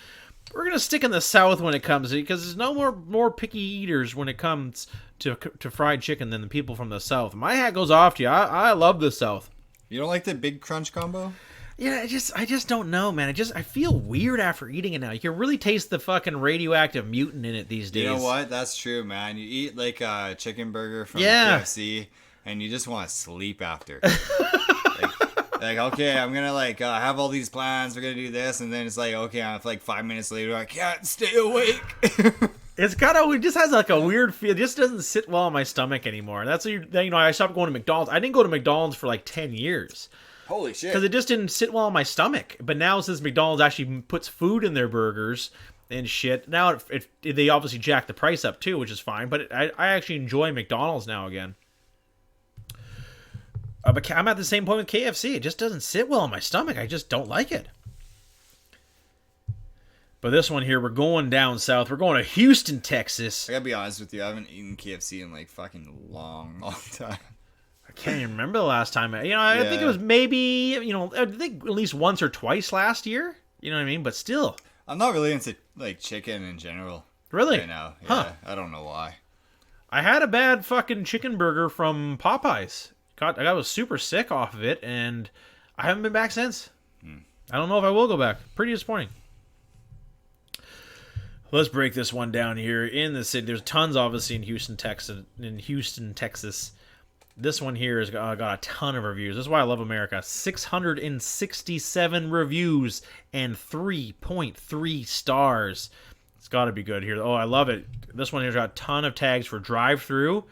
We're going to stick in the South when it comes to it, because there's no more picky eaters when it comes to fried chicken than the people from the South. My hat goes off to you. I love the South. You don't like the big crunch combo? Yeah, I just don't know, man. I feel weird after eating it now. You can really taste the fucking radioactive mutant in it these days. You know what? That's true, man. You eat like a chicken burger from KFC, and you just want to sleep after. like, okay, I'm gonna have all these plans. We're gonna do this, and then it's like, okay, I'm like 5 minutes later, I can't stay awake. It just has like a weird feel. It just doesn't sit well in my stomach anymore. That's I stopped going to McDonald's. I didn't go to McDonald's for like 10 years. Holy shit. Because it just didn't sit well in my stomach. But now since McDonald's actually puts food in their burgers and shit, now they obviously jack the price up too, which is fine. But I actually enjoy McDonald's now again. But I'm at the same point with KFC. It just doesn't sit well in my stomach. I just don't like it. But this one here, we're going down south. We're going to Houston, Texas. I gotta be honest with you, I haven't eaten KFC in like fucking long time. I can't even remember the last time. I think it was maybe, I think at least once or twice last year. You know what I mean? But still. I'm not really into like chicken in general. Really? Right now. Yeah, huh. I don't know why. I had a bad fucking chicken burger from Popeyes. I was super sick off of it, and I haven't been back since. I don't know if I will go back. Pretty disappointing. Let's break this one down here in the city. There's tons, obviously, in Houston, Texas. This one here has got a ton of reviews. This is why I love America. 667 reviews and 3.3 stars. It's got to be good here. Oh, I love it. This one here's got a ton of tags for drive-thru,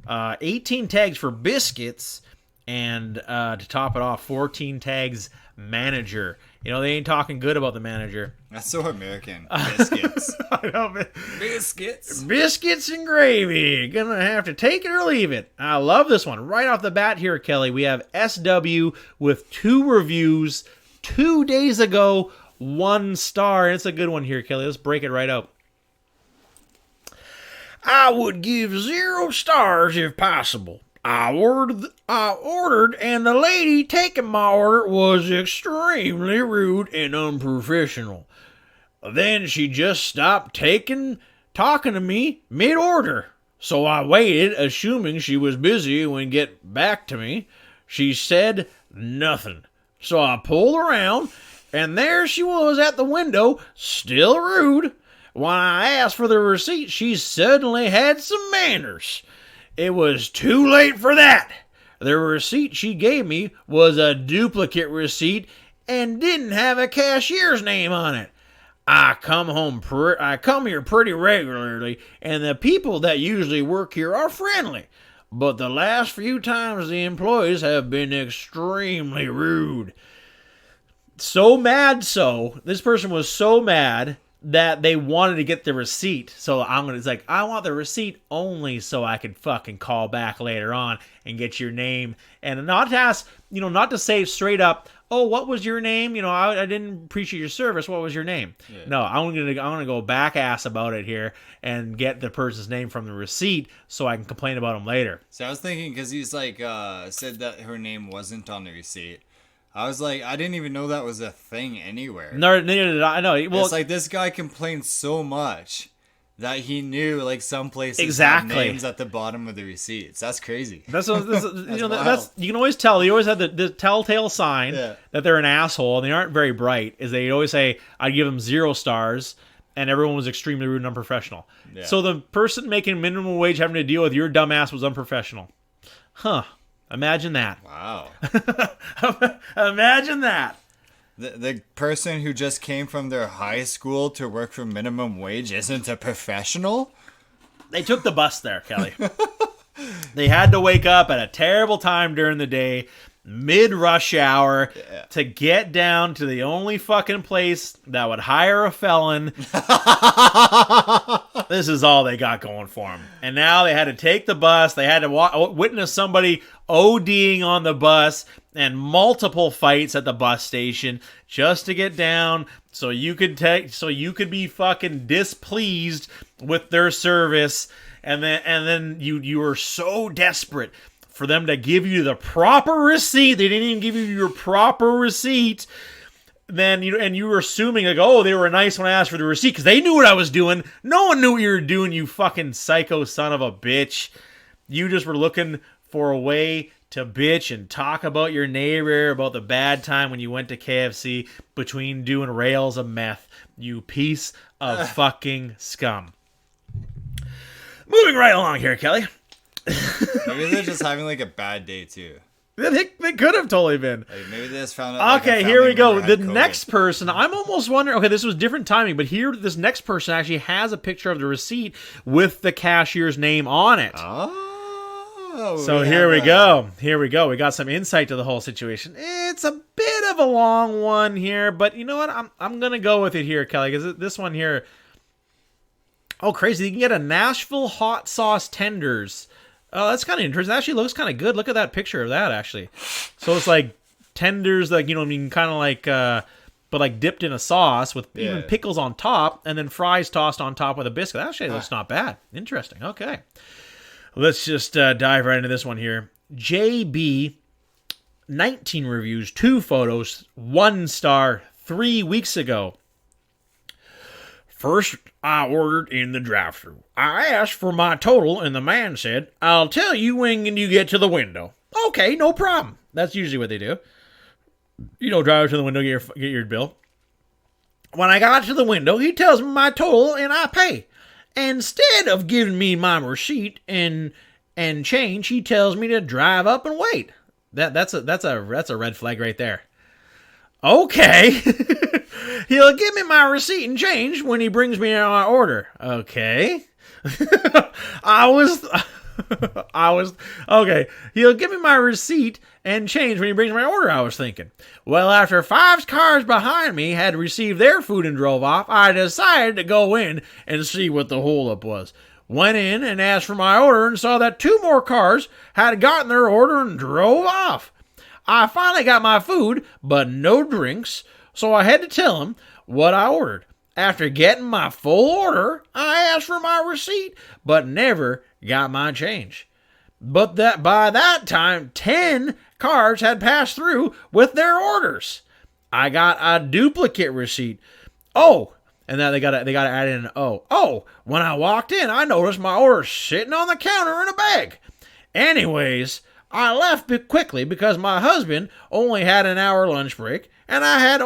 18 tags for biscuits, and to top it off, 14 tags manager. They ain't talking good about the manager. That's so American. Biscuits. I know, man. Biscuits. Biscuits and gravy. Gonna have to take it or leave it. I love this one. Right off the bat here, Kelly, we have SW with 2 reviews 2 days ago, 1 star. And it's a good one here, Kelly. Let's break it right out. I would give 0 stars if possible. I ordered, and the lady taking my order was extremely rude and unprofessional. Then she just stopped talking to me mid-order. So I waited, assuming she was busy and would get back to me. She said nothing. So I pulled around, and there she was at the window, still rude. When I asked for the receipt, she suddenly had some manners. It was too late for that. The receipt she gave me was a duplicate receipt and didn't have a cashier's name on it. I come here pretty regularly, and the people that usually work here are friendly. But the last few times the employees have been extremely rude. This person was so mad that they wanted to get the receipt. So I want the receipt only so I could fucking call back later on and get your name, and not to ask, not to say straight up, oh, what was your name? I didn't appreciate your service. What was your name? Yeah. No, I'm gonna go back ass about it here and get the person's name from the receipt so I can complain about them later. So I was thinking, because he's said that her name wasn't on the receipt. I was like, I didn't even know that was a thing anywhere. No, neither did I. No, well, it's like this guy complained so much that he knew some places exactly have names at the bottom of the receipts. That's crazy. That's you can always tell. They always have the telltale sign that they're an asshole and they aren't very bright. Is they always say, "I'd give them 0 stars," and everyone was extremely rude and unprofessional. Yeah. So the person making minimum wage having to deal with your dumb ass was unprofessional. Huh. Imagine that. Wow. Imagine that. The person who just came from their high school to work for minimum wage isn't a professional? They took the bus there, Kelly. They had to wake up at a terrible time during the day, mid-rush hour, to get down to the only fucking place that would hire a felon. This is all they got going for them. And now they had to take the bus. They had to witness somebody ODing on the bus and multiple fights at the bus station just to get down so you could be fucking displeased with their service. And then you were so desperate for them to give you the proper receipt. They didn't even give you your proper receipt. Then you were assuming like, oh, they were nice when I asked for the receipt because they knew what I was doing. No one knew what you were doing, you fucking psycho son of a bitch. You just were looking for a way to bitch and talk about your neighbor, about the bad time when you went to KFC between doing rails of meth. You piece of fucking scum. Moving right along here, Kelly. Maybe they're just having like a bad day too. They could have totally been. Like maybe they just found out. Okay, here we go. The next person, I'm almost wondering. Okay, this was different timing, but here, this next person actually has a picture of the receipt with the cashier's name on it. Oh, so here we go. Here we go. We got some insight to the whole situation. It's a bit of a long one here, but you know what? I'm gonna go with it here, Kelly, because this one here. Oh, crazy! You can get a Nashville hot sauce tenders. Oh, that's kind of interesting. That actually looks kind of good. Look at that picture of that, actually. So it's like tenders, like, I mean, kind of like, but like dipped in a sauce with even pickles on top, and then fries tossed on top with a biscuit. That actually looks not bad. Interesting. Okay. Let's just dive right into this one here. JB, 19 reviews, 2 photos, 1 star, 3 weeks ago. First, I ordered in the drive-thru. I asked for my total, and the man said, "I'll tell you when you get to the window." Okay, no problem. That's usually what they do. Drive up to the window, get your bill. When I got to the window, he tells me my total, and I pay. Instead of giving me my receipt and change, he tells me to drive up and wait. That's a red flag right there. Okay. He'll give me my receipt and change when he brings me my order. Okay. I was okay. He'll give me my receipt and change when he brings my order, I was thinking. Well, after 5 cars behind me had received their food and drove off, I decided to go in and see what the holdup was. Went in and asked for my order and saw that 2 more cars had gotten their order and drove off. I finally got my food, but no drinks, so I had to tell him what I ordered. After getting my full order, I asked for my receipt, but never got my change. But by that time, 10 cars had passed through with their orders. I got a duplicate receipt. Oh, and then they got to add in an O. Oh, when I walked in, I noticed my order sitting on the counter in a bag. Anyways, I left quickly because my husband only had an hour lunch break, and I had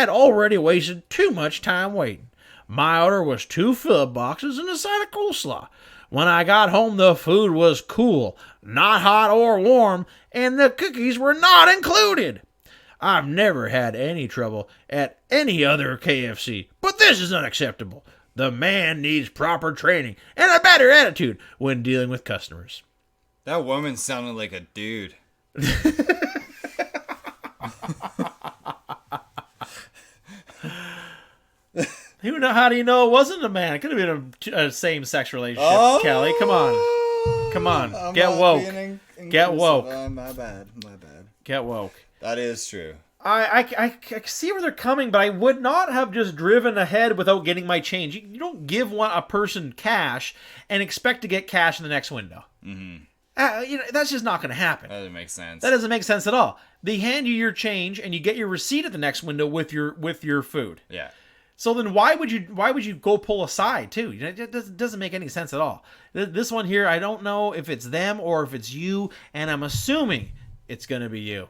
already wasted too much time waiting. My order was 2 fill-up boxes and a side of coleslaw. When I got home, the food was cool, not hot or warm, and the cookies were not included. I've never had any trouble at any other KFC, but this is unacceptable. The man needs proper training and a better attitude when dealing with customers. That woman sounded like a dude. How do you know it wasn't a man? It could have been a same-sex relationship. Kelly, come on. Get woke. Get woke. My bad. Get woke. That is true. I see where they're coming, but I would not have just driven ahead without getting my change. You don't give a person cash and expect to get cash in the next window. Mm-hmm. That's just not going to happen. That doesn't make sense. That doesn't make sense at all. They hand you your change and you get your receipt at the next window with your food. Yeah. So then why would you go pull aside too? It doesn't make any sense at all. This one here, I don't know if it's them or if it's you, and I'm assuming it's going to be you.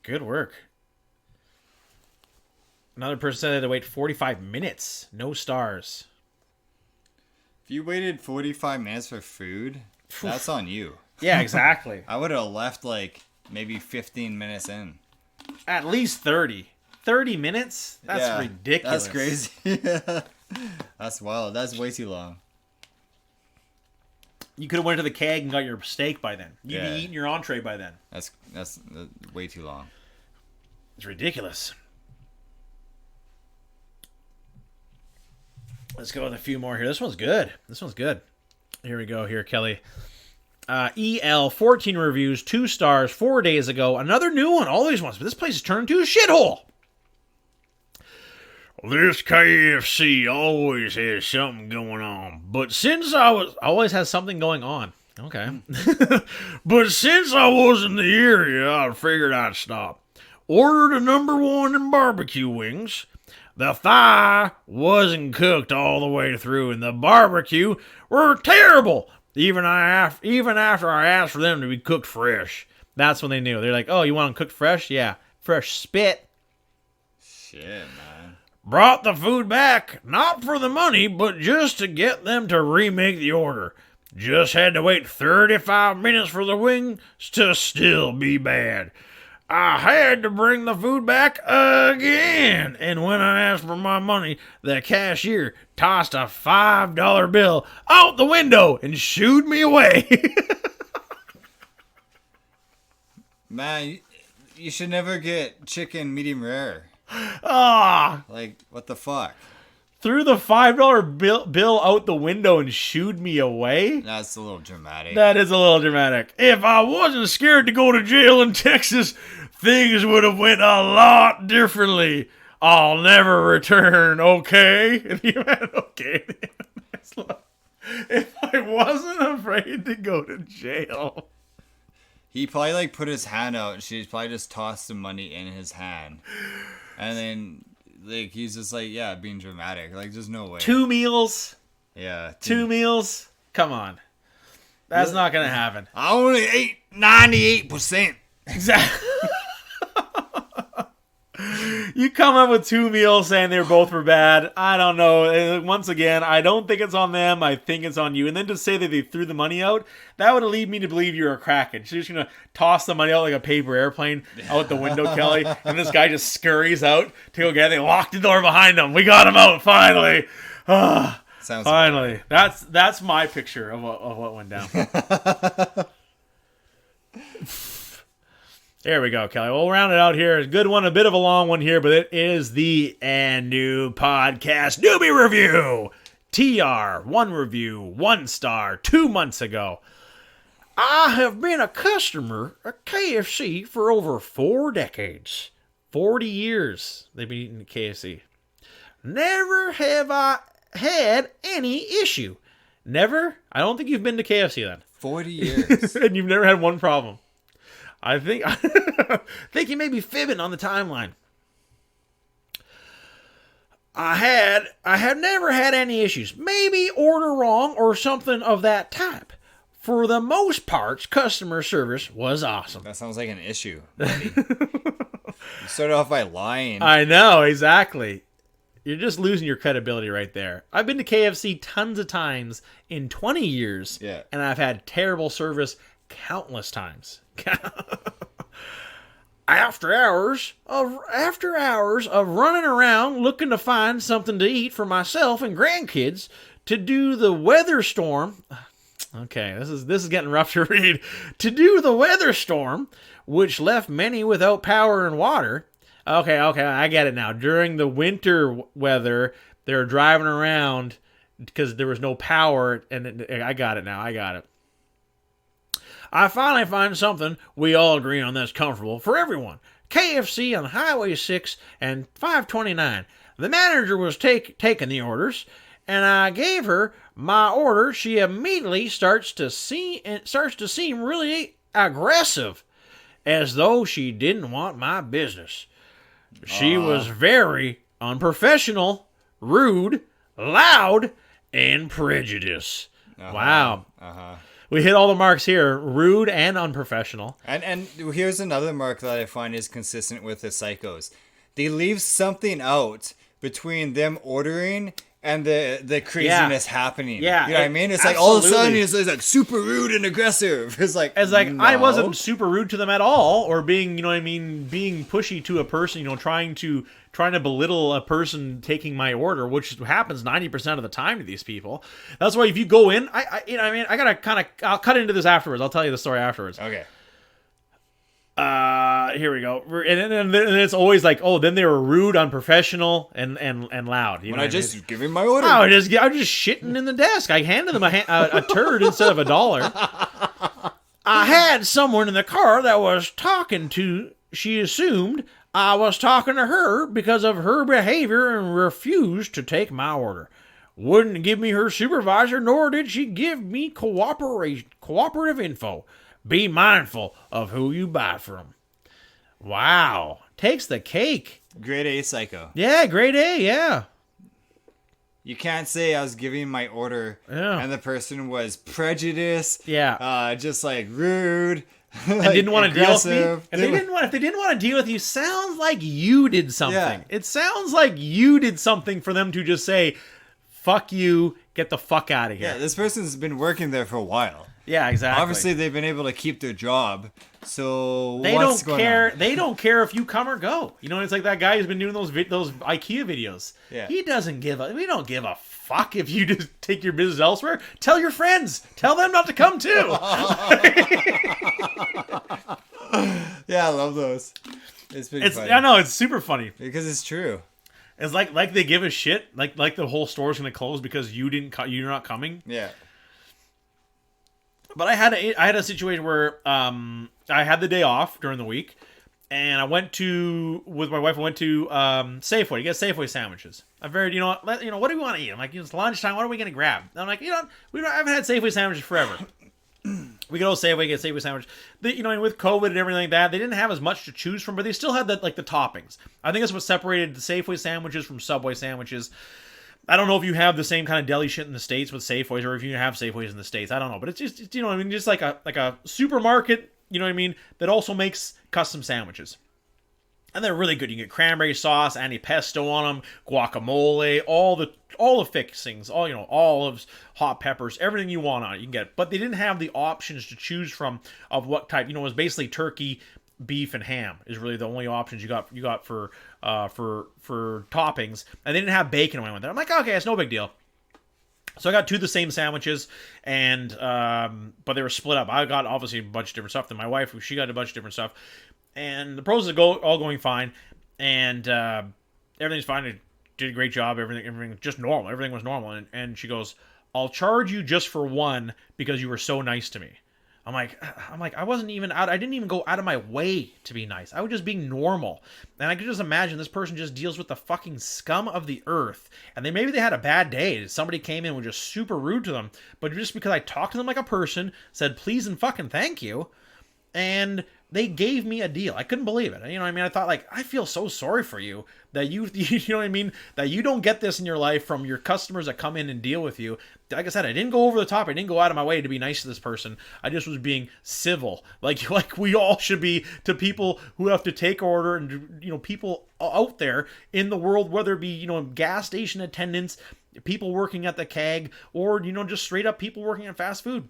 Good work. Another person said they had to wait 45 minutes. No stars. If you waited 45 minutes for food, that's on you. Yeah, exactly. I would have left like maybe 15 minutes in. At least 30. 30 minutes? That's ridiculous. That's crazy. That's wild. That's way too long. You could have went to the keg and got your steak by then. You'd be eating your entree by then. That's way too long. It's ridiculous. Let's go with a few more here. This one's good. Here we go here, Kelly. EL 14 reviews, 2 stars, 4 days ago. Another new one. All these ones, but this place has turned into a shithole. This KFC always has something going on, but since always has something going on. Okay. But since I was in the area, I figured I'd stop. Ordered a #1 in barbecue wings. The thigh wasn't cooked all the way through, and the barbecue were terrible. Even after I asked for them to be cooked fresh. That's when they knew. They're like, "Oh, you want them cooked fresh? Yeah, fresh spit." Shit, man. Brought the food back, not for the money, but just to get them to remake the order. Just had to wait 35 minutes for the wings to still be bad. I had to bring the food back again. And when I asked for my money, the cashier tossed a $5 bill out the window and shooed me away. Man, you should never get chicken medium rare. Ah! Like, what the fuck? Threw the $5 bill out the window and shooed me away? That's a little dramatic. That is a little dramatic. If I wasn't scared to go to jail in Texas, things would have went a lot differently. I'll never return, okay? And he went, okay. If I wasn't afraid to go to jail. He probably, like, put his hand out, and she probably just tossed the money in his hand. And then, like, he's just like, yeah, being dramatic. Like, there's no way. 2 meals? Yeah. 2 meals? Come on. That's not going to happen. I only ate 98%. Exactly. You come up with 2 meals saying they both were bad. I don't know. Once again, I don't think it's on them. I think it's on you. And then to say that they threw the money out, that would lead me to believe you're a kraken. She's just going to toss the money out like a paper airplane out the window, Kelly. And this guy just scurries out to go get it. They lock the door behind him. We got him out, finally. Sounds finally. That's my picture of what went down. There we go, Kelly. We'll round it out here. A good one, a bit of a long one here, but it is the new podcast newbie review. TR, 1 review, 1 star, 2 months ago. I have been a customer at KFC for over 4 decades. 40 years they've been eating at KFC. Never have I had any issue. Never? I don't think you've been to KFC then. 40 years. And you've never had one problem. I think you may be fibbing on the timeline. I had never had any issues. Maybe order wrong or something of that type. For the most parts, customer service was awesome. That sounds like an issue, buddy. You started off by lying. I know, exactly. You're just losing your credibility right there. I've been to KFC tons of times in 20 years, and I've had terrible service countless times. After hours of running around looking to find something to eat for myself and grandkids to do the weather storm. Okay, this is getting rough to read. To do the weather storm, which left many without power and water. Okay, I get it now. During the winter weather, they were driving around because there was no power, and I got it now. I got it. I finally find something we all agree on that's comfortable for everyone. KFC on Highway 6 and 529. The manager was taking the orders, and I gave her my order. She immediately starts to seem really aggressive, as though she didn't want my business. She was very unprofessional, rude, loud, and prejudiced. Wow. We hit all the marks here. Rude and unprofessional. And here's another mark that I find is consistent with the psychos. They leave something out between them ordering and the craziness happening. Yeah, you know what I mean? It's like all of a sudden absolutely. he's like super rude and aggressive. It's like no. I wasn't super rude to them at all, or being, you know what I mean, being pushy to a person, you know, trying to belittle a person taking my order, which happens 90% of the time to these people. That's why if you go in, you know what I mean, I gotta I'll cut into this afterwards. I'll tell you the story afterwards. Okay. Here we go. And it's always like, oh, then they were rude, unprofessional, and loud. You know When I what just give him my order. I was just shitting in the desk. I handed them a turd instead of $1. I had someone in the car that was talking to. She assumed I was talking to her because of her behavior and refused to take my order. Wouldn't give me her supervisor, nor did she give me cooperative info. Be mindful of who you buy from. Wow. Takes the cake. Grade A psycho. Yeah, grade A, yeah. You can't say I was giving my order and the person was prejudiced. Yeah. Just like rude. And didn't want to deal with me. aggressive. And if they didn't want to deal with you, sounds like you did something. Yeah. It sounds like you did something for them to just say, fuck you, get the fuck out of here. Yeah, this person's been working there for a while. Yeah, exactly. Obviously, they've been able to keep their job. So they what's don't going care. on? They don't care if you come or go. You know, it's like that guy who's been doing those IKEA videos. Yeah. He doesn't give a. We don't give a fuck if you just take your business elsewhere. Tell your friends. Tell them not to come too. Yeah, I love those. It's pretty funny. I know it's super funny Because it's true. it's like they give a shit. Like the whole store's gonna close because you're not coming. Yeah. But I had a situation where I had the day off during the week, and I went with my wife. I went to Safeway to get Safeway sandwiches. I figured, what do we want to eat? I'm like, it's lunchtime. What are we gonna grab? And I'm like, I haven't had Safeway sandwiches forever. We go to Safeway, get Safeway sandwich. And with COVID and everything like that, they didn't have as much to choose from, but they still had the toppings. I think that's what separated the Safeway sandwiches from Subway sandwiches. I don't know if you have the same kind of deli shit in the States with Safeways, or if you have Safeways in the States. I don't know, but it's just, just like a supermarket, that also makes custom sandwiches. And they're really good. You can get cranberry sauce, antipesto on them, guacamole, all the fixings, olives, hot peppers, everything you want on it, you can get. But they didn't have the options to choose from of what type. It was basically turkey, beef, and ham is really the only options you got for toppings. And they didn't have bacon when I went there. I'm like, okay, it's no big deal. So I got two of the same sandwiches, and but they were split up. I got obviously a bunch of different stuff. Then my wife, she got a bunch of different stuff. And the pros all going fine, and everything's fine. It did a great job. Everything just normal. Everything was normal. And she goes, "I'll charge you just for one because you were so nice to me." I'm like, I wasn't even out. I didn't even go out of my way to be nice. I was just being normal. And I could just imagine this person just deals with the fucking scum of the earth. And maybe they had a bad day. Somebody came in and was just super rude to them. But just because I talked to them like a person, said please and fucking thank you, and they gave me a deal. I couldn't believe it. I thought, I feel so sorry for you that that you don't get this in your life from your customers that come in and deal with you. Like I said, I didn't go over the top. I didn't go out of my way to be nice to this person. I just was being civil, like we all should be to people who have to take order, and people out there in the world, whether it be gas station attendants, people working at the keg, or just straight up people working at fast food.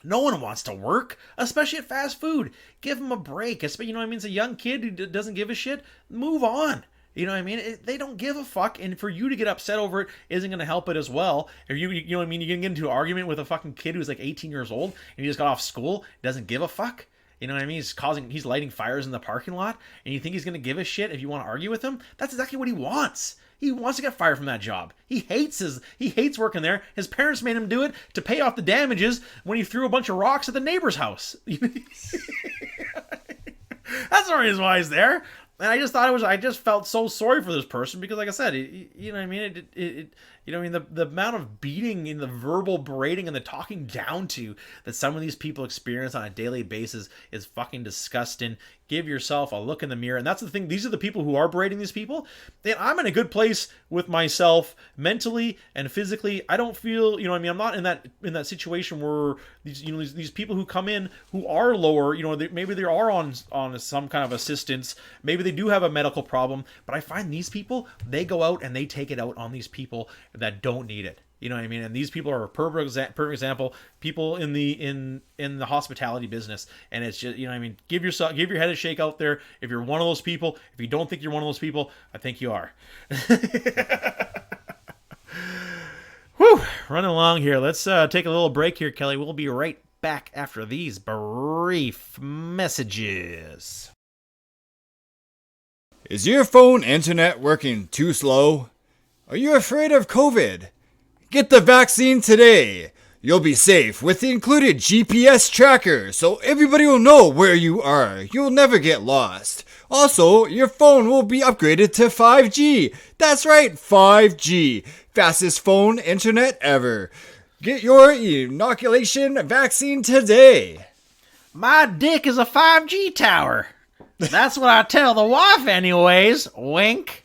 No one wants to work, especially at fast food. Give them a break. It's a young kid who doesn't give a shit. Move on. They don't give a fuck, and for you to get upset over it isn't going to help it as well. If you can get into an argument with a fucking kid who's like 18 years old and he just got off school, doesn't give a fuck. He's lighting fires in the parking lot, and you think he's going to give a shit if you want to argue with him? That's exactly what he wants. He wants to get fired from that job. He hates working there. His parents made him do it to pay off the damages when he threw a bunch of rocks at the neighbor's house. That's the reason why he's there. And I just felt so sorry for this person because, like I said, You know what I mean? The amount of beating and the verbal braiding and the talking down to that some of these people experience on a daily basis is fucking disgusting. Give yourself a look in the mirror. And that's the thing. These are the people who are braiding these people. And I'm in a good place with myself mentally and physically. I don't feel, you know what I mean? I'm not in that situation where these people who come in who are lower, maybe they are on some kind of assistance. Maybe they do have a medical problem. But I find these people, they go out and they take it out on these people that don't need it. You know what I mean? And these people are a perfect example. People in the hospitality business, and it's just, you know what I mean? Give your head a shake out there. If you're one of those people, if you don't think you're one of those people, I think you are. Whew, running along here. Let's take a little break here, Kelly. We'll be right back after these brief messages. Is your phone internet working too slow? Are you afraid of COVID? Get the vaccine today. You'll be safe with the included GPS tracker, so everybody will know where you are. You'll never get lost. Also, your phone will be upgraded to 5G. That's right, 5G. Fastest phone internet ever. Get your inoculation vaccine today. My dick is a 5G tower. That's what I tell the wife anyways. Wink.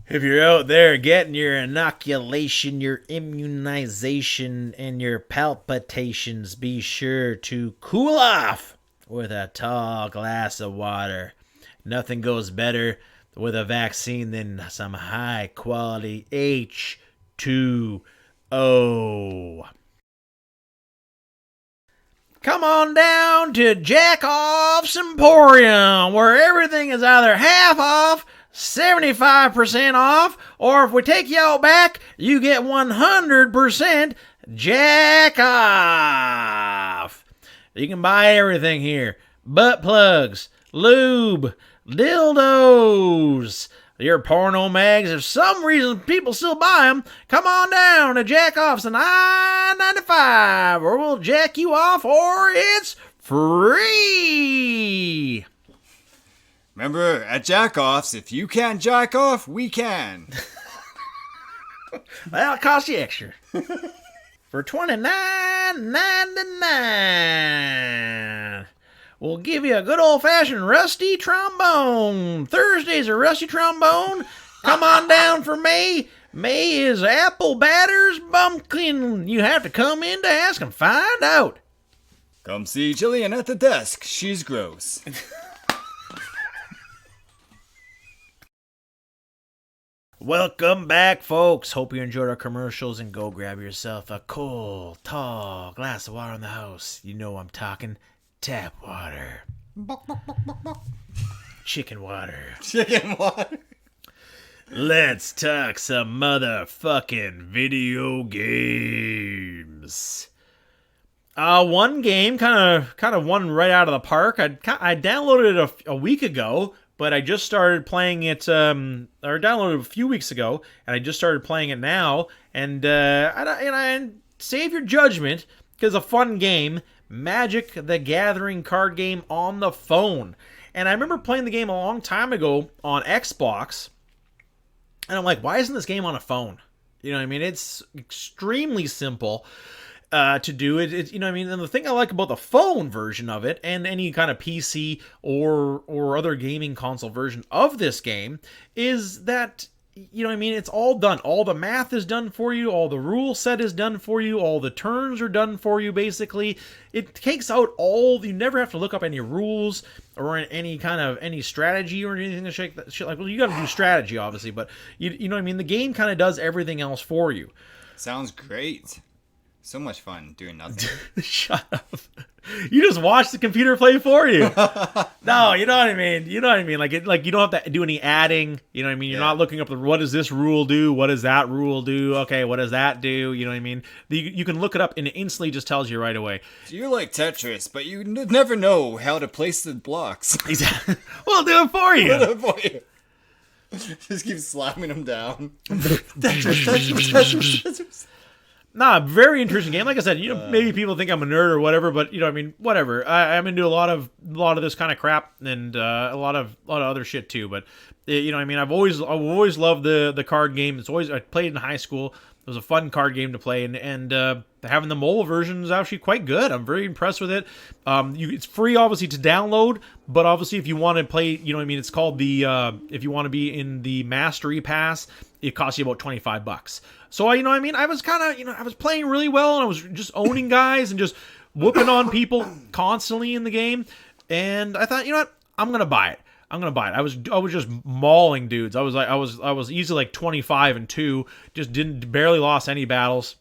If you're out there getting your inoculation, your immunization, and your palpitations, be sure to cool off with a tall glass of water. Nothing goes better with a vaccine than some high-quality H2O. Come on down to Jack Off's Emporium, where everything is either half off, 75% off, or if we take you out back, you get 100% Jack Off. You can buy everything here. Butt plugs, lube, dildos, your porno mags. If for some reason people still buy them, come on down to Jack Off's and I-95, or we'll jack you off, or it's free. Remember, at Jack Off's, if you can't jack off, we can. That'll cost you extra. For $29.99. We'll give you a good old-fashioned rusty trombone. Thursday's a rusty trombone. Come on down for May. May is apple batter's bumpkin. You have to come in to ask and find out. Come see Jillian at the desk. She's gross. Welcome back, folks. Hope you enjoyed our commercials, and go grab yourself a cold, tall glass of water in the house. You know I'm talking tap water. Chicken water. Chicken water. Let's talk some motherfucking video games. One game kind of won right out of the park. I downloaded it a week ago, but I just started playing it, or downloaded it a few weeks ago, and I just started playing it now. And I save your judgment, because a fun game, Magic the Gathering card game on the phone. And I remember playing the game a long time ago on Xbox, and I'm like, why isn't this game on a phone? You know what I mean? It's extremely simple to do it. You know what I mean? And the thing I like about the phone version of it, and any kind of PC or other gaming console version of this game, is that, you know what I mean, it's all done. All the math is done for you. All the rule set is done for you. All the turns are done for you, basically. It takes out you never have to look up any rules or any strategy or anything shit like, well, you got to do strategy, obviously, but you know what I mean? The game kind of does everything else for you. Sounds great. So much fun doing nothing. Shut up. You just watch the computer play for you. No, you know what I mean. You know what I mean. Like you don't have to do any adding. You know what I mean. You're not looking up what does this rule do? What does that rule do? Okay, what does that do? You know what I mean. You can look it up and it instantly just tells you right away. So you're like Tetris, but you never know how to place the blocks. Exactly. We'll do it for you. We'll do it for you. Just keep slapping them down. Tetris. Nah, very interesting game. Like I said, maybe people think I'm a nerd or whatever, but whatever. I'm into a lot of this kind of crap and a lot of other shit too. But I've always loved the card game. I played in high school. It was a fun card game to play, and having the mobile version is actually quite good. I'm very impressed with it. It's free, obviously, to download, but obviously, if you want to play, it's called the if you want to be in the Mastery Pass, it costs you about $25. So I was kind of I was playing really well, and I was just owning guys and just whooping on people constantly in the game, and I thought, I'm gonna buy it. I was just mauling dudes. I was easily like 25-2. Just barely lost any battles.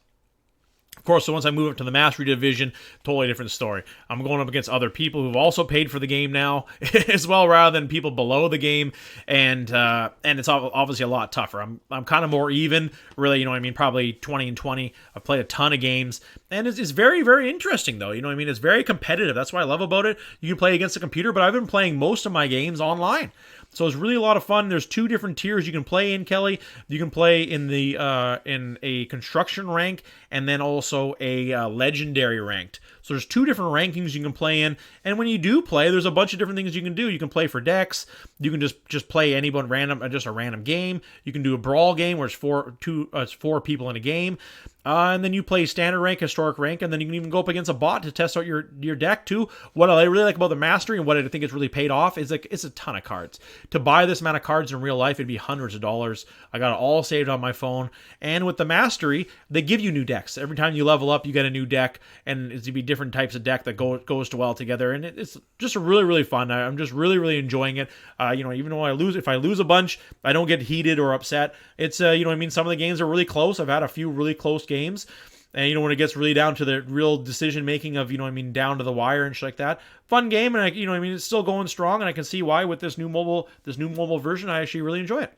Of course, so once I move up to the Mastery Division, totally different story. I'm going up against other people who've also paid for the game now as well, rather than people below the game, and it's obviously a lot tougher. I'm kind of more even, really. Probably 20-20. I've played a ton of games, and it's very, very interesting though. It's very competitive. That's what I love about it. You can play against a computer, but I've been playing most of my games online. So it's really a lot of fun. There's 2 different tiers you can play in, Kelly. You can play in the in a construction rank, and then also a legendary ranked. So there's 2 different rankings you can play in, and when you do play, there's a bunch of different things you can do. You can play for decks. You can just play anyone random, just a random game. You can do a brawl game where it's 4 people in a game. And then you play standard rank, historic rank, and then you can even go up against a bot to test out your deck too. What I really like about the Mastery and what I think it's really paid off is like it's a ton of cards. To buy this amount of cards in real life, it'd be hundreds of dollars. I got it all saved on my phone. And with the Mastery, they give you new decks. Every time you level up, you get a new deck, and it's to be different types of deck that goes to well together. And it's just really, really fun. I'm just really, really enjoying it. Even though if I lose a bunch, I don't get heated or upset. It's some of the games are really close. I've had a few really close games, and when it gets really down to the real decision making of down to the wire and shit like that, fun game. And it's still going strong, and I can see why with this new mobile version I actually really enjoy it.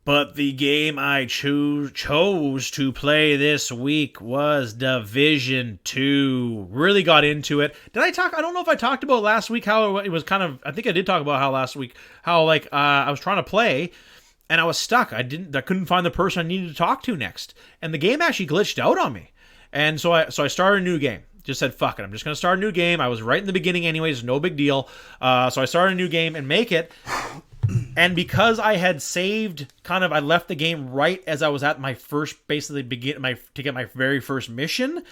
But the game I chose to play this week was Division 2. Really got into it. I don't know if I talked about last week how it was kind of, I think I did talk about how last week, how I was trying to play, and I was stuck. I couldn't find the person I needed to talk to next. And the game actually glitched out on me. And so I started a new game. Just said, fuck it, I'm just going to start a new game. I was right in the beginning anyways, no big deal. So I started a new game and make it. And because I had saved, I left the game right as I was at my first, basically to get my very first mission,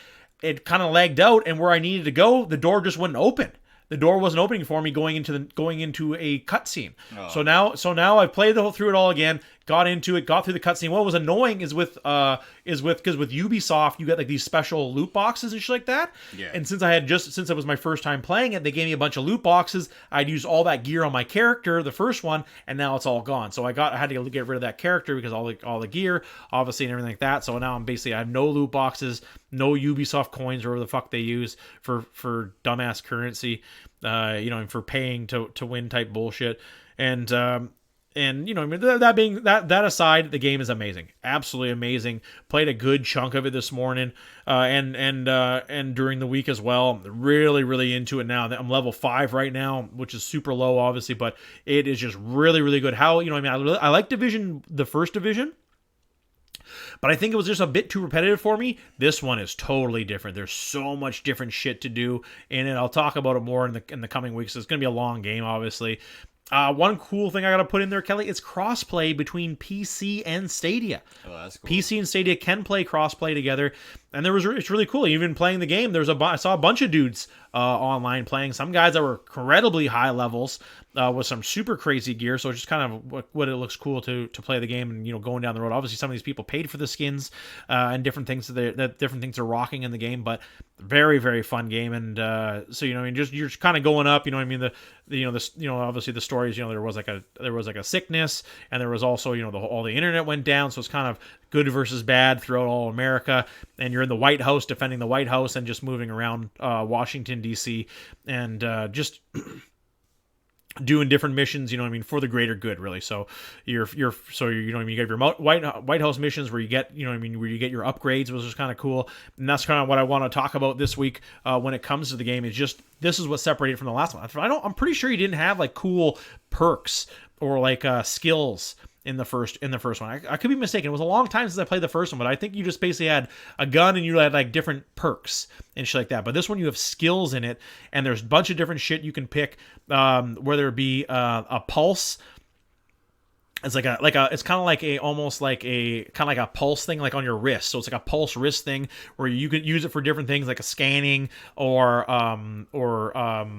it kind of lagged out, and where I needed to go, the door just wouldn't open. The door wasn't opening for me going into a cutscene. Oh. So now I played through it all again, got into it, got through the cutscene. What was annoying is because with Ubisoft, you get like these special loot boxes and shit like that. Yeah. And since it was my first time playing it, they gave me a bunch of loot boxes. I'd used all that gear on my character, the first one, and now it's all gone. So I had to get rid of that character because all the gear, obviously, and everything like that. So now I have no loot boxes, no Ubisoft coins, or whatever the fuck they use for dumbass currency, for paying to win type bullshit. And that aside, the game is amazing, absolutely amazing. Played a good chunk of it this morning, and during the week as well. Really, really into it now. I'm level 5 right now, which is super low, obviously, but it is just really, really good. I like the first division, but I think it was just a bit too repetitive for me. This one is totally different. There's so much different shit to do in it. I'll talk about it more in the coming weeks. It's going to be a long game, obviously. One cool thing I got to put in there, Kelly, it's crossplay between PC and Stadia. Oh, that's cool. PC and Stadia can play crossplay together, and it's really cool. Even playing the game, I saw a bunch of dudes online playing. Some guys that were incredibly high levels with some super crazy gear. So it's just kind of what it looks cool to play the game and going down the road. Obviously, some of these people paid for the skins and different things that different things are rocking in the game, but very, very fun game. And so you're just kind of going up. Obviously the stories. There was like a sickness, and there was also all the internet went down. So it's kind of good versus bad throughout all America, and you're in the White House defending the White House and just moving around Washington D.C. and just doing different missions, for the greater good, really. So you have your White House missions where you get, where you get your upgrades, which is kind of cool. And that's kind of what I want to talk about this week when it comes to the game. Is just this is what separated it from the last one. I'm pretty sure you didn't have like cool perks or like skills in the first one. I could be mistaken. It was a long time since I played the first one, but I think you just basically had a gun and you had like different perks and shit like that. But this one you have skills in it, and there's a bunch of different shit you can pick, whether it be a pulse. It's it's kind of like a pulse thing like on your wrist. So it's like a pulse wrist thing where you can use it for different things like a scanning or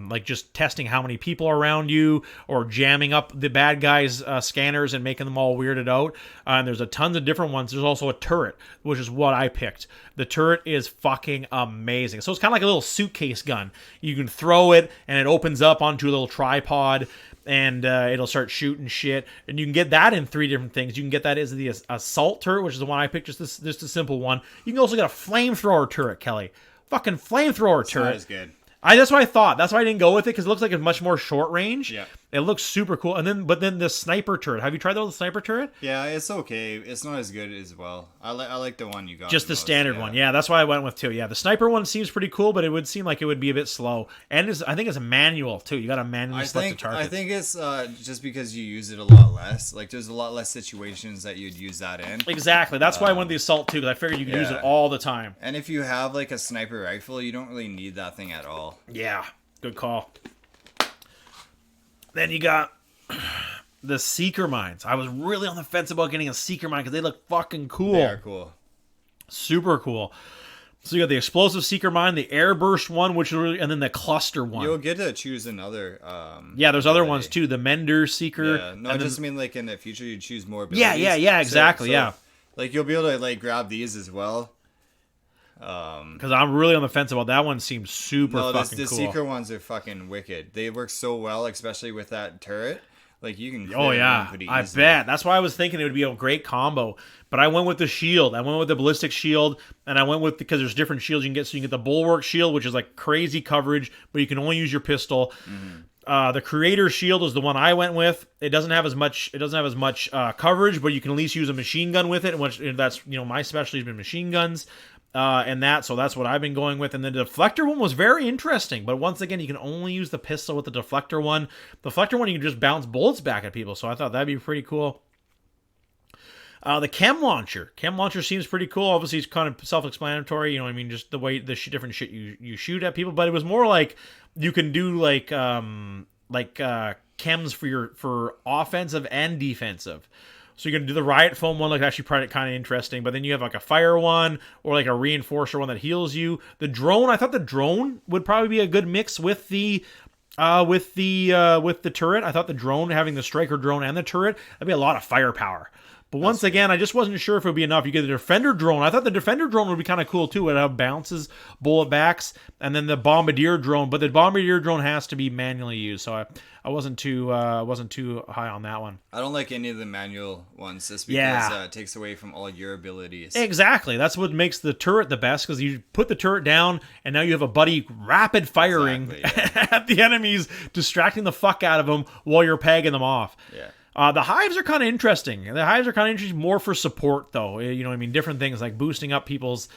like just testing how many people are around you or jamming up the bad guys' scanners and making them all weirded out. And there's a tons of different ones. There's also a turret, which is what I picked. The turret is fucking amazing. So it's kind of like a little suitcase gun. You can throw it and it opens up onto a little tripod. And it'll start shooting shit. And you can get that in 3 different things. You can get that as the assault turret, which is the one I picked, just a simple one. You can also get a flamethrower turret, Kelly. Fucking flamethrower turret. That is good. That's what I thought. That's why I didn't go with it, because it looks like it's much more short range. Yeah. It looks super cool. But then the sniper turret. Have you tried the sniper turret? Yeah, it's okay. It's not as good as well. I like the one you got. Just the standard one. Yeah, that's why I went with 2. Yeah, the sniper one seems pretty cool, but it would seem like it would be a bit slow. And I think it's a manual too. You got to manually select the target. I think it's just because you use it a lot less. Like there's a lot less situations that you'd use that in. Exactly. That's why I went the assault too, because I figured you could use it all the time. And if you have like a sniper rifle, you don't really need that thing at all. Yeah. Good call. Then you got the Seeker Mines. I was really on the fence about getting a Seeker Mine because they look fucking cool. They are cool. Super cool. So you got the Explosive Seeker Mine, the Airburst one, which is really, and then the Cluster one. You'll get to choose another. Yeah, there's other ones too. The Mender Seeker. Yeah, no, I just mean like in the future you choose more abilities. Yeah, exactly. So, like you'll be able to like grab these as well. Because I'm really on the fence about that one. Seems super fucking cool. The Seeker ones are fucking wicked. They work so well, especially with that turret. Like you can. Oh yeah, I bet. That's why I was thinking it would be a great combo. But I went with the shield. I went with the ballistic shield, and I went with because there's different shields you can get. So you can get the bulwark shield, which is like crazy coverage, but you can only use your pistol. Mm-hmm. The creator shield is the one I went with. It doesn't have as much. Coverage, but you can at least use a machine gun with it. Which that's my specialty has been machine guns. So that's what I've been going with. And the deflector one was very interesting, but once again, you can only use the pistol with the deflector one. The deflector one, you can just bounce bullets back at people, so I thought that'd be pretty cool. The Chem Launcher. Chem Launcher seems pretty cool. Obviously, it's kind of self-explanatory, just the way the different shit you shoot at people, but it was more like you can do like chems for offensive and defensive. So you're going to do the riot foam one, like actually kind of interesting. But then you have like a fire one or like a reinforcer one that heals you. The drone, I thought the drone would probably be a good mix with the turret. I thought the drone, having the striker drone and the turret, that'd be a lot of firepower. But once again, I just wasn't sure if it would be enough. You get the Defender drone. I thought the Defender drone would be kind of cool too. It have bounces, bullet backs, and then the Bombardier drone. But the Bombardier drone has to be manually used, so I wasn't too high on that one. I don't like any of the manual ones just because it takes away from all your abilities. Exactly. That's what makes the turret the best, because you put the turret down and now you have a buddy rapid firing at the enemies, distracting the fuck out of them while you're pegging them off. Yeah. The hives are kind of interesting. The hives are kind of interesting more for support, though. Different things like boosting up people's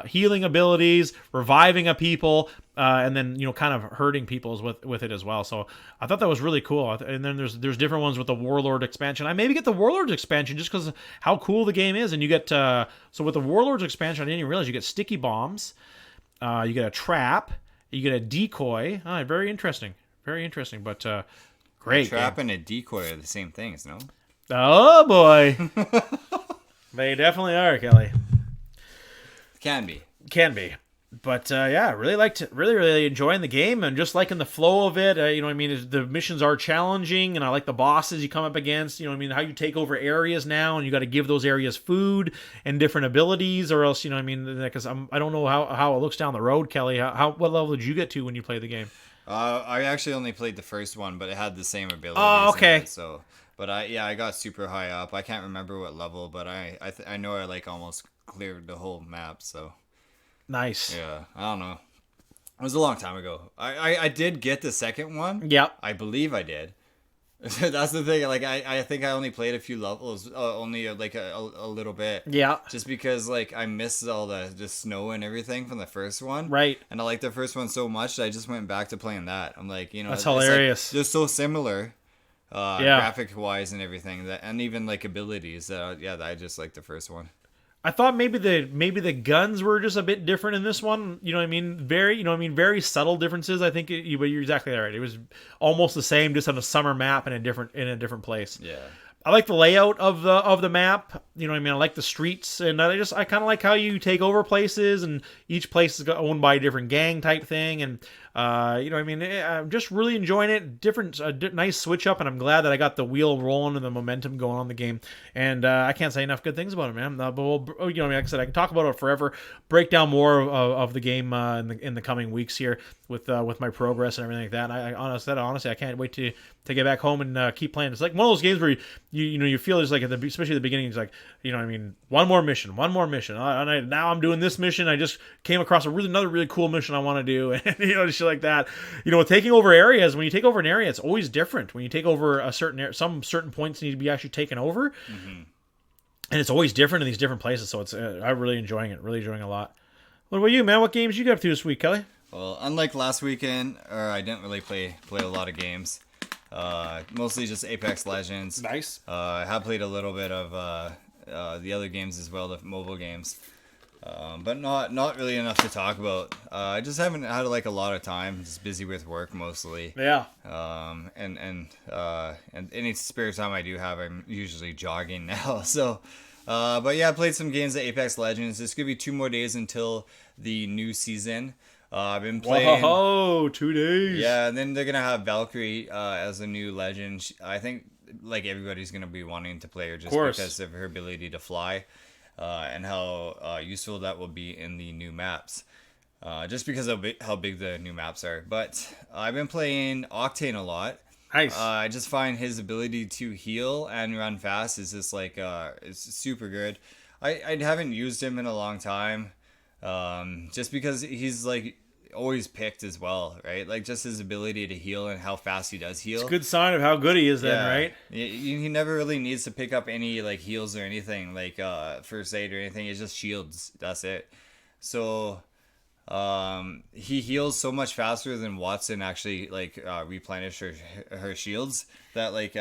healing abilities, reviving a people, and then kind of hurting people's with it as well. So I thought that was really cool. And then there's different ones with the Warlord expansion. I maybe get the Warlords expansion just because of how cool the game is. And you get so with the Warlords expansion, I didn't even realize you get sticky bombs, you get a trap, you get a decoy. Very interesting, but. Great. A trap and a decoy are the same things, no? Oh boy, they definitely are, Kelly. Can be, but really enjoying the game and just liking the flow of it. The missions are challenging, and I like the bosses you come up against. How you take over areas now, and you got to give those areas food and different abilities, or else because I don't know how it looks down the road, Kelly. What level did you get to when you played the game? I actually only played the first one, but it had the same abilities. Oh, okay. But I got super high up. I can't remember what level, but I know I like almost cleared the whole map. So nice. Yeah, I don't know. It was a long time ago. I did get the second one. Yep. I believe I did. That's the thing. Like I think I only played a few levels, only like a little bit. Yeah. Just because like I missed all the snow and everything from the first one. Right. And I liked the first one so much that I just went back to playing that. I'm like, that's hilarious. Like, they're so similar. graphic wise and everything. That and even like abilities. I just like the first one. I thought maybe the guns were just a bit different in this one. You know what I mean? Very subtle differences. I think but you're exactly right. It was almost the same, just on a summer map in a different place. Yeah. I like the layout of the map. You know what I mean? I like the streets, and I kind of like how you take over places, and each place is owned by a different gang type thing, and you know what I mean? I'm just really enjoying it. Nice switch up, and I'm glad that I got the wheel rolling and the momentum going on the game. And I can't say enough good things about it, man. But you know, like I said, I can talk about it forever. Break down more of the game in the coming weeks here with my progress and everything like that. And I honestly, I can't wait to get back home and keep playing. It's like one of those games where you feel it's like especially at the beginning, it's like, you know what I mean, one more mission. Now I'm doing this mission. I just came across another really cool mission I want to do, and you know, shit like that. You know, taking over areas. When you take over an area, it's always different. When you take over a certain area, some certain points need to be actually taken over, and it's always different in these different places. So it's I'm really enjoying it. Really enjoying it a lot. What about you, man? What games you got up to this week, Kelly? Well, unlike last weekend, I didn't really play a lot of games. Mostly just Apex Legends. Nice. I have played a little bit of the other games as well, the mobile games, but not really enough to talk about. I just haven't had like a lot of time. Just busy with work mostly. Yeah. And any spare time I do have, I'm usually jogging now. So, but yeah, I played some games of Apex Legends. It's gonna be 2 more days until the new season. I've been playing. Whoa, 2 days. Yeah, and then they're gonna have Valkyrie as a new legend. I think like everybody's gonna be wanting to play her just because of her ability to fly, and how useful that will be in the new maps. Just because of how big the new maps are. But I've been playing Octane a lot. Nice. I just find his ability to heal and run fast is just like it's super good. I haven't used him in a long time. Just because he's like always picked as well, right? Like just his ability to heal and how fast he does heal. It's a good sign of how good he is then, right? He never really needs to pick up any like heals or anything like first aid or anything. It's just shields. That's it. So he heals so much faster than Watson actually like replenish her shields that like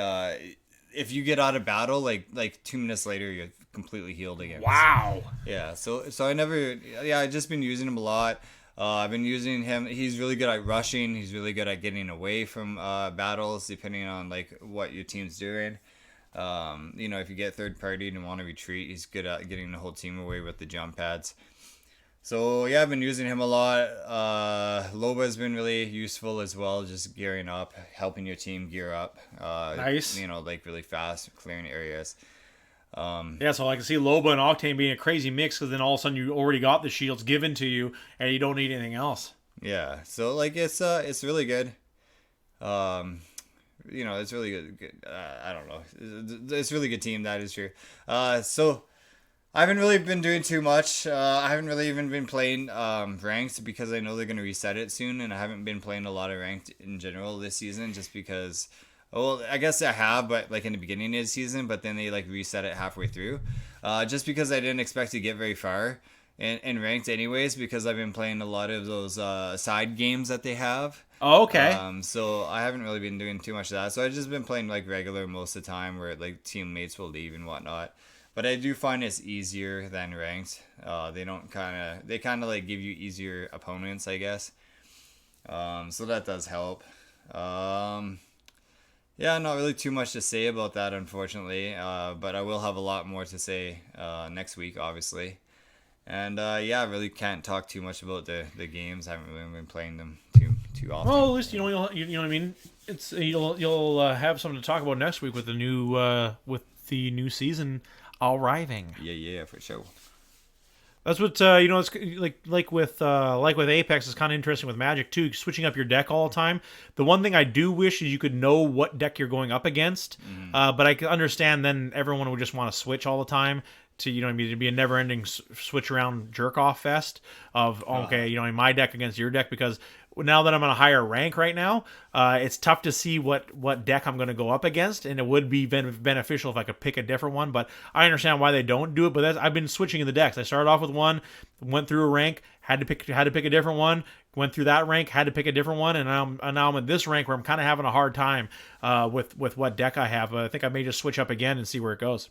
if you get out of battle like 2 minutes later you're completely healed again. Wow. Yeah, so I've just been using him a lot. I've been using him. He's really good at rushing. He's really good at getting away from battles, depending on like what your team's doing. You know, if you get third party and want to retreat, he's good at getting the whole team away with the jump pads. So yeah, I've been using him a lot. Loba's been really useful as well, just gearing up, helping your team gear up. Nice. You know, like really fast, clearing areas. Yeah, so I can see Loba and Octane being a crazy mix, because then all of a sudden you already got the shields given to you and you don't need anything else. Yeah, so like it's really good. You know, it's really good. I don't know, it's a really good team. That is true. So I haven't really been doing too much. I haven't really even been playing ranked because I know they're gonna reset it soon, and I haven't been playing a lot of ranked in general this season just because. Well, I guess I have, but like in the beginning of the season, but then they like reset it halfway through. Just because I didn't expect to get very far in ranked anyways, because I've been playing a lot of those side games that they have. Oh, okay. So I haven't really been doing too much of that. So I've just been playing like regular most of the time where like teammates will leave and whatnot. But I do find it's easier than ranked. They kind of like give you easier opponents, I guess. So that does help. Yeah, not really too much to say about that, unfortunately. But I will have a lot more to say next week, obviously. And yeah, I really can't talk too much about the games. I haven't really been playing them too often. Well, at least you know what I mean. It's you'll have something to talk about next week with the new season arriving. Yeah, for sure. That's what you know. It's like with Apex, it's kind of interesting with Magic too. Switching up your deck all the time. The one thing I do wish is you could know what deck you're going up against. But I can understand then everyone would just want to switch all the time to to be a never-ending switch around jerk off fest of okay, my deck against your deck, because now that I'm on a higher rank right now, it's tough to see what deck I'm going to go up against, and it would be beneficial if I could pick a different one, but I understand why they don't do it, but I've been switching in the decks. I started off with one, went through a rank, had to pick a different one, went through that rank, had to pick a different one, and now I'm at this rank where I'm kind of having a hard time with what deck I have. I think I may just switch up again and see where it goes.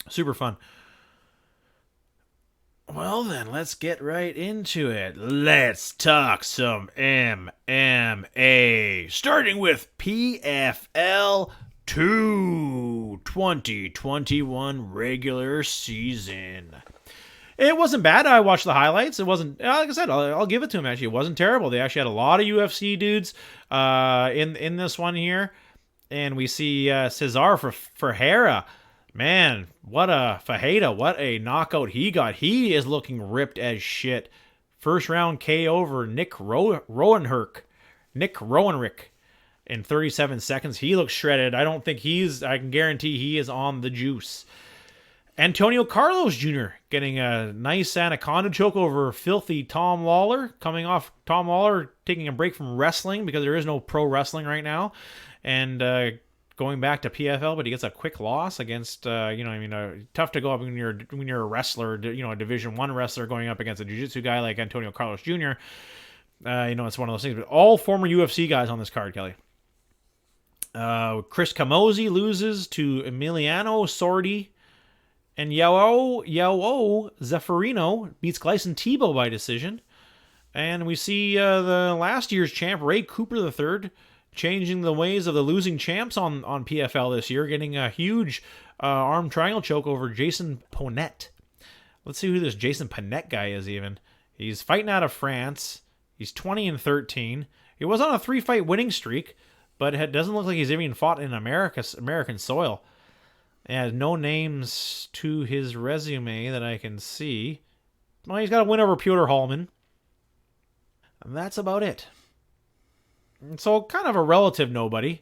Super fun. Well then, let's get right into it. Let's talk some MMA. Starting with PFL 2 2021 regular season. It wasn't bad. I watched the highlights. It wasn't, like I said, I'll give it to them, actually. It wasn't terrible. They actually had a lot of UFC dudes in this one here. And we see Cesar Ferreira. Man, what a fajita, what a knockout he got. He is looking ripped as shit. First round KO over Nick Rowanrick in 37 seconds. He looks shredded. I can guarantee he is on the juice. Antonio Carlos Jr. getting a nice anaconda choke over filthy Tom Lawler. Coming off Tom Lawler taking a break from wrestling because there is no pro wrestling right now. And going back to PFL, but he gets a quick loss against, tough to go up when you're a wrestler, a Division I wrestler going up against a jiu-jitsu guy like Antonio Carlos Jr. It's one of those things. But all former UFC guys on this card, Kelly. Chris Camozzi loses to Emiliano Sordi, and Yao Zeffirino beats Gleison Tebow by decision. And we see the last year's champ, Ray Cooper III, changing the ways of the losing champs on PFL this year, getting a huge arm triangle choke over Jason Ponette. Let's see who this Jason Ponette guy is even. He's fighting out of France. He's 20-13. He was on a 3-fight winning streak, but it doesn't look like he's even fought in American soil. And no names to his resume that I can see. Well, he's got a win over Piotr Hallman. And that's about it. So kind of a relative nobody.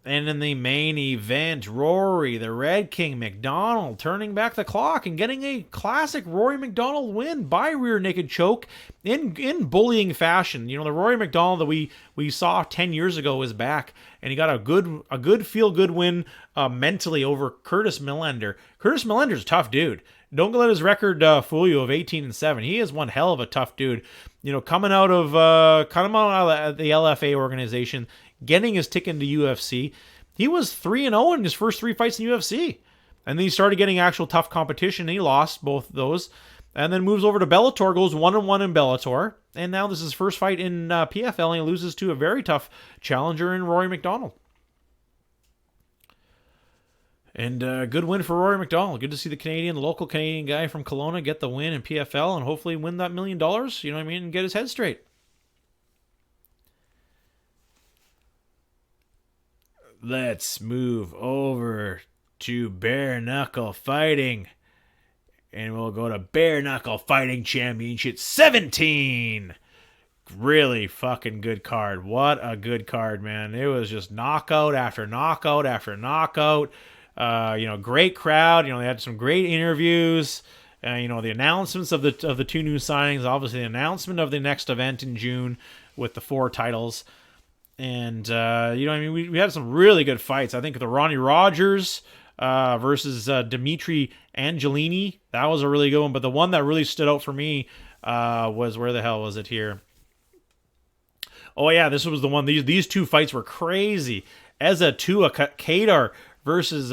And in the main event, Rory, the Red King McDonald, turning back the clock and getting a classic Rory McDonald win by rear naked choke in bullying fashion. The Rory McDonald that we saw 10 years ago is back, and he got a good feel-good win mentally over Curtis Millender. Curtis Millender's a tough dude. Don't let his record fool you of 18-7. He is one hell of a tough dude. Coming out of the LFA organization, getting his ticket into UFC. He was 3-0 in his first 3 fights in UFC. And then he started getting actual tough competition, and he lost both of those. And then moves over to Bellator, goes 1-1 in Bellator. And now this is his first fight in PFL, and he loses to a very tough challenger in Rory McDonald. And good win for Rory McDonald. Good to see the local Canadian guy from Kelowna get the win in PFL and hopefully win that $1 million, and get his head straight. Let's move over to bare knuckle fighting. And we'll go to bare knuckle fighting championship 17. Really fucking good card. What a good card, man. It was just knockout after knockout after knockout. Great crowd. They had some great interviews. The announcements of the 2 new signings. Obviously, the announcement of the next event in June with the 4 titles. And, we had some really good fights. I think the Ronnie Rogers versus Dimitri Angelini, that was a really good one. But the one that really stood out for me was, where the hell was it here? Oh, yeah, this was the one. These 2 fights were crazy. Eza Tua Kadar versus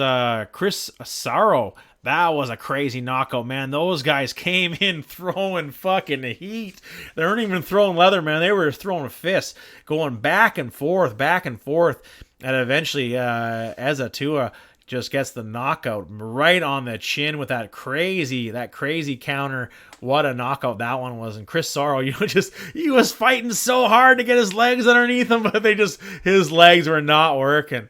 Chris Saro. That was a crazy knockout, man. Those guys came in throwing fucking heat. They weren't even throwing leather, man. They were throwing fists, going back and forth. And eventually, Eza Tua just gets the knockout right on the chin with that crazy counter. What a knockout that one was. And Chris Saro, he was fighting so hard to get his legs underneath him, but his legs were not working.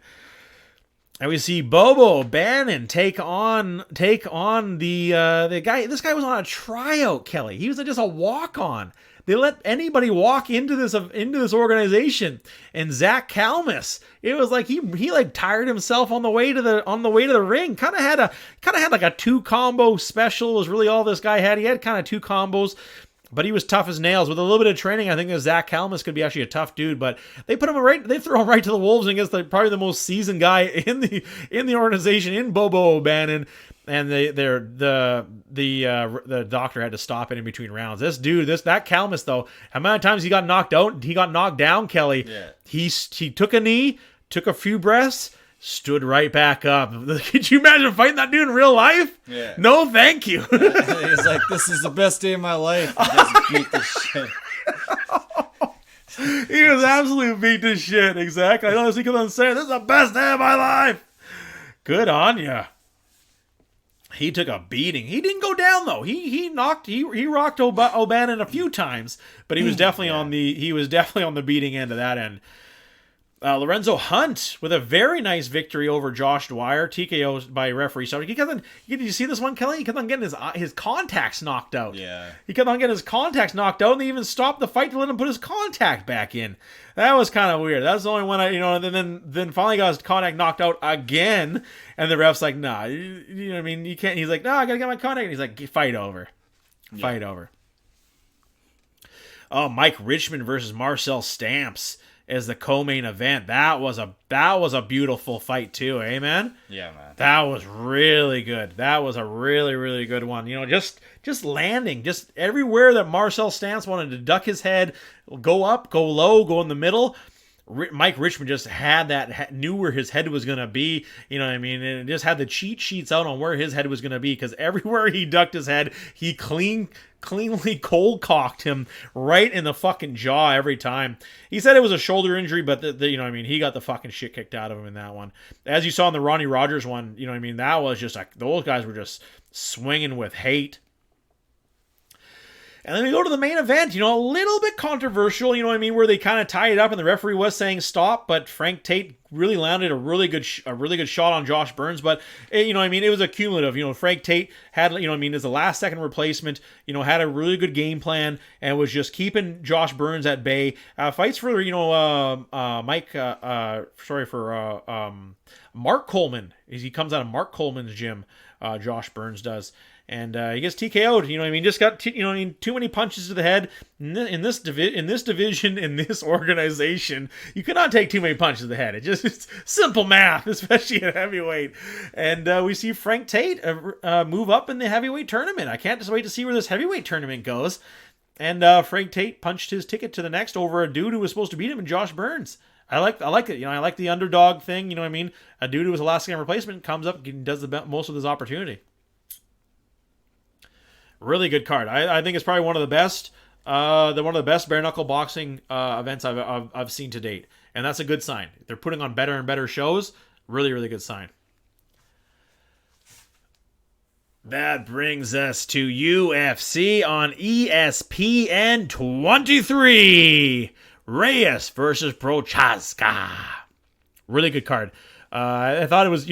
And we see Bobo Bannon take on the guy. This guy was on a tryout, Kelly. He was just a walk-on. They let anybody walk into this organization. And Zach Kalmus, it was like he tired himself on the way to the ring. Kind of had like a 2 combo special was really all this guy had. He had kind of 2 combos. But he was tough as nails. With a little bit of training, I think that Zach Kalmus could be actually a tough dude. But they put him they throw him right to the wolves against probably the most seasoned guy in the organization, in Bobo O'Bannon. And the doctor had to stop it in between rounds. This dude, that Kalmus though, how many times he got knocked out? He got knocked down, Kelly. Yeah. He took a knee, took a few breaths, stood right back up. Could you imagine fighting that dude in real life? Yeah. No, thank you. He's like, this is the best day of my life. He just beat the shit. He was absolutely beat to shit. Exactly. I know he kept on saying, this is the best day of my life. Good on ya. He took a beating. He didn't go down though. He rocked O'Bannon a few times, but he was definitely on the beating end of that end. Lorenzo Hunt with a very nice victory over Josh Dwyer, TKO by referee. So did you see this one, Kelly? He kept on getting his contacts knocked out. Yeah. He kept on getting his contacts knocked out, and they even stopped the fight to let him put his contact back in. That was kind of weird. That's the only one and then finally got his contact knocked out again, and the ref's like, nah, you know what I mean? You can't. He's like, nah, I gotta get my contact. And he's like, fight over. Yeah. Fight over. Oh, Mike Richmond versus Marcel Stamps as the co-main event. That was a beautiful fight too, eh, man? Yeah, man. That was really good. That was a really, really good one. Just landing, just everywhere that Marcel Stamps wanted to duck his head, go up, go low, go in the middle. Mike Richmond just knew where his head was going to be, you know what I mean? And just had the cheat sheets out on where his head was going to be, because everywhere he ducked his head, he cleanly cold cocked him right in the fucking jaw every time. He said it was a shoulder injury, but you know what I mean, he got the fucking shit kicked out of him in that one. As you saw in the Ronnie Rogers one, you know what I mean, that was just like, those guys were just swinging with hate. And then we go to the main event, a little bit controversial, you know what I mean, where they kind of tie it up and the referee was saying stop, but Frank Tate really landed a really good shot on Josh Burns. But, you know what I mean, it was a cumulative. Frank Tate had, you know what I mean, as a last second replacement, had a really good game plan and was just keeping Josh Burns at bay. Fights for, Mark Coleman. He comes out of Mark Coleman's gym, Josh Burns does. And he gets TKO'd, you know what I mean? Just got, too many punches to the head. In this division, in this organization, you cannot take too many punches to the head. It's simple math, especially at heavyweight. And we see Frank Tate move up in the heavyweight tournament. I can't just wait to see where this heavyweight tournament goes. And Frank Tate punched his ticket to the next over a dude who was supposed to beat him, in Josh Burns. I like it. I like the underdog thing. You know what I mean? A dude who was a last second replacement comes up and does the most of his opportunity. Really good card. I think it's probably one of the best, one of the best bare knuckle boxing events I've seen to date, and that's a good sign. They're putting on better and better shows. Really, really good sign. That brings us to UFC on ESPN 23. Reyes versus Prochaska. Really good card. I thought it was,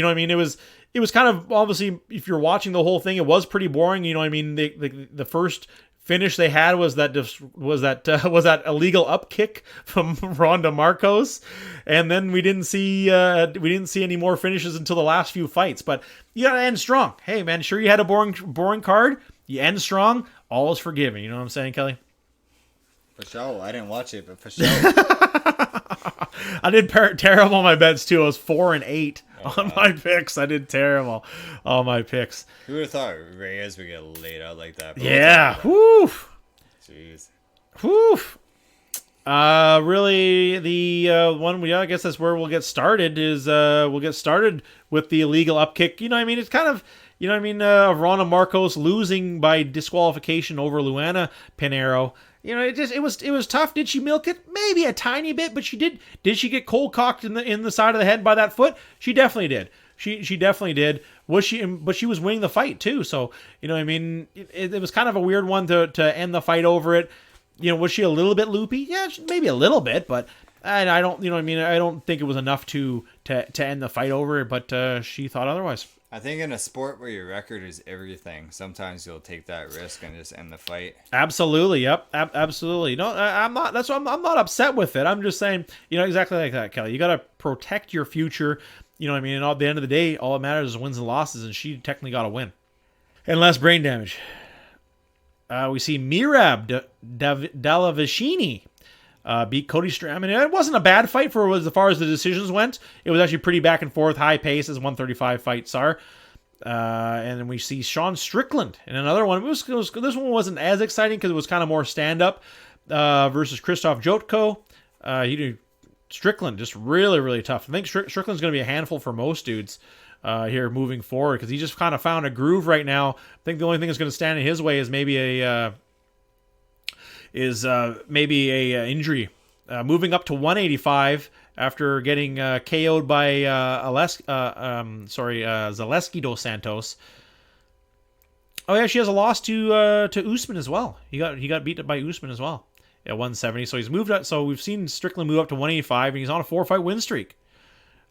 it was kind of, obviously, if you're watching the whole thing, it was pretty boring. You know what I mean? The first finish they had was that illegal up kick from Ronda Marcos, and then we didn't see any more finishes until the last few fights. But you gotta end strong. Hey man, sure you had a boring card. You end strong. All is forgiven. You know what I'm saying, Kelly? For sure. I didn't watch it, but for sure. I did terrible on my bets too. I was 4-8. On my picks. I did terrible on my picks. Who would have thought Reyes would get laid out like that? Yeah. Woo. Jeez. Woo. Really, the one I guess that's where we'll get started is we'll get started with the illegal up kick. You know what I mean? It's kind of, Ronda Marcos losing by disqualification over Luana Pinheiro. It was tough. Did she milk it? Maybe a tiny bit, but she did. Did she get cold cocked in the side of the head by that foot? She definitely did. She definitely did. But she was winning the fight too. So it was kind of a weird one to end the fight over it. Was she a little bit loopy? Yeah, maybe a little bit, but I don't. I don't think it was enough to end the fight over it. But she thought otherwise. I think in a sport where your record is everything, sometimes you'll take that risk and just end the fight. Absolutely. Yep. Absolutely. No, I'm not. That's why I'm not upset with it. I'm just saying, exactly like that, Kelly. You got to protect your future. And at the end of the day, all that matters is wins and losses, and she technically got a win. And less brain damage. We see Mirab Dalavashini beat Cody Straman. It wasn't a bad fight for as far as the decisions went. It was actually pretty back and forth, high pace as 135 fights are. And then we see Sean Strickland in another one. This one wasn't as exciting because it was kind of more stand-up versus Krzysztof Jotko. Strickland, just really, really tough. I think Strickland's going to be a handful for most dudes here moving forward because he just kind of found a groove right now. I think the only thing that's going to stand in his way is maybe a injury. Moving up to 185 after getting KO'd by Zaleski dos Santos. Oh yeah, she has a loss to Usman as well. He got beat by Usman as well at 170. So he's moved up. So we've seen Strickland move up to 185, and he's on a 4-fight win streak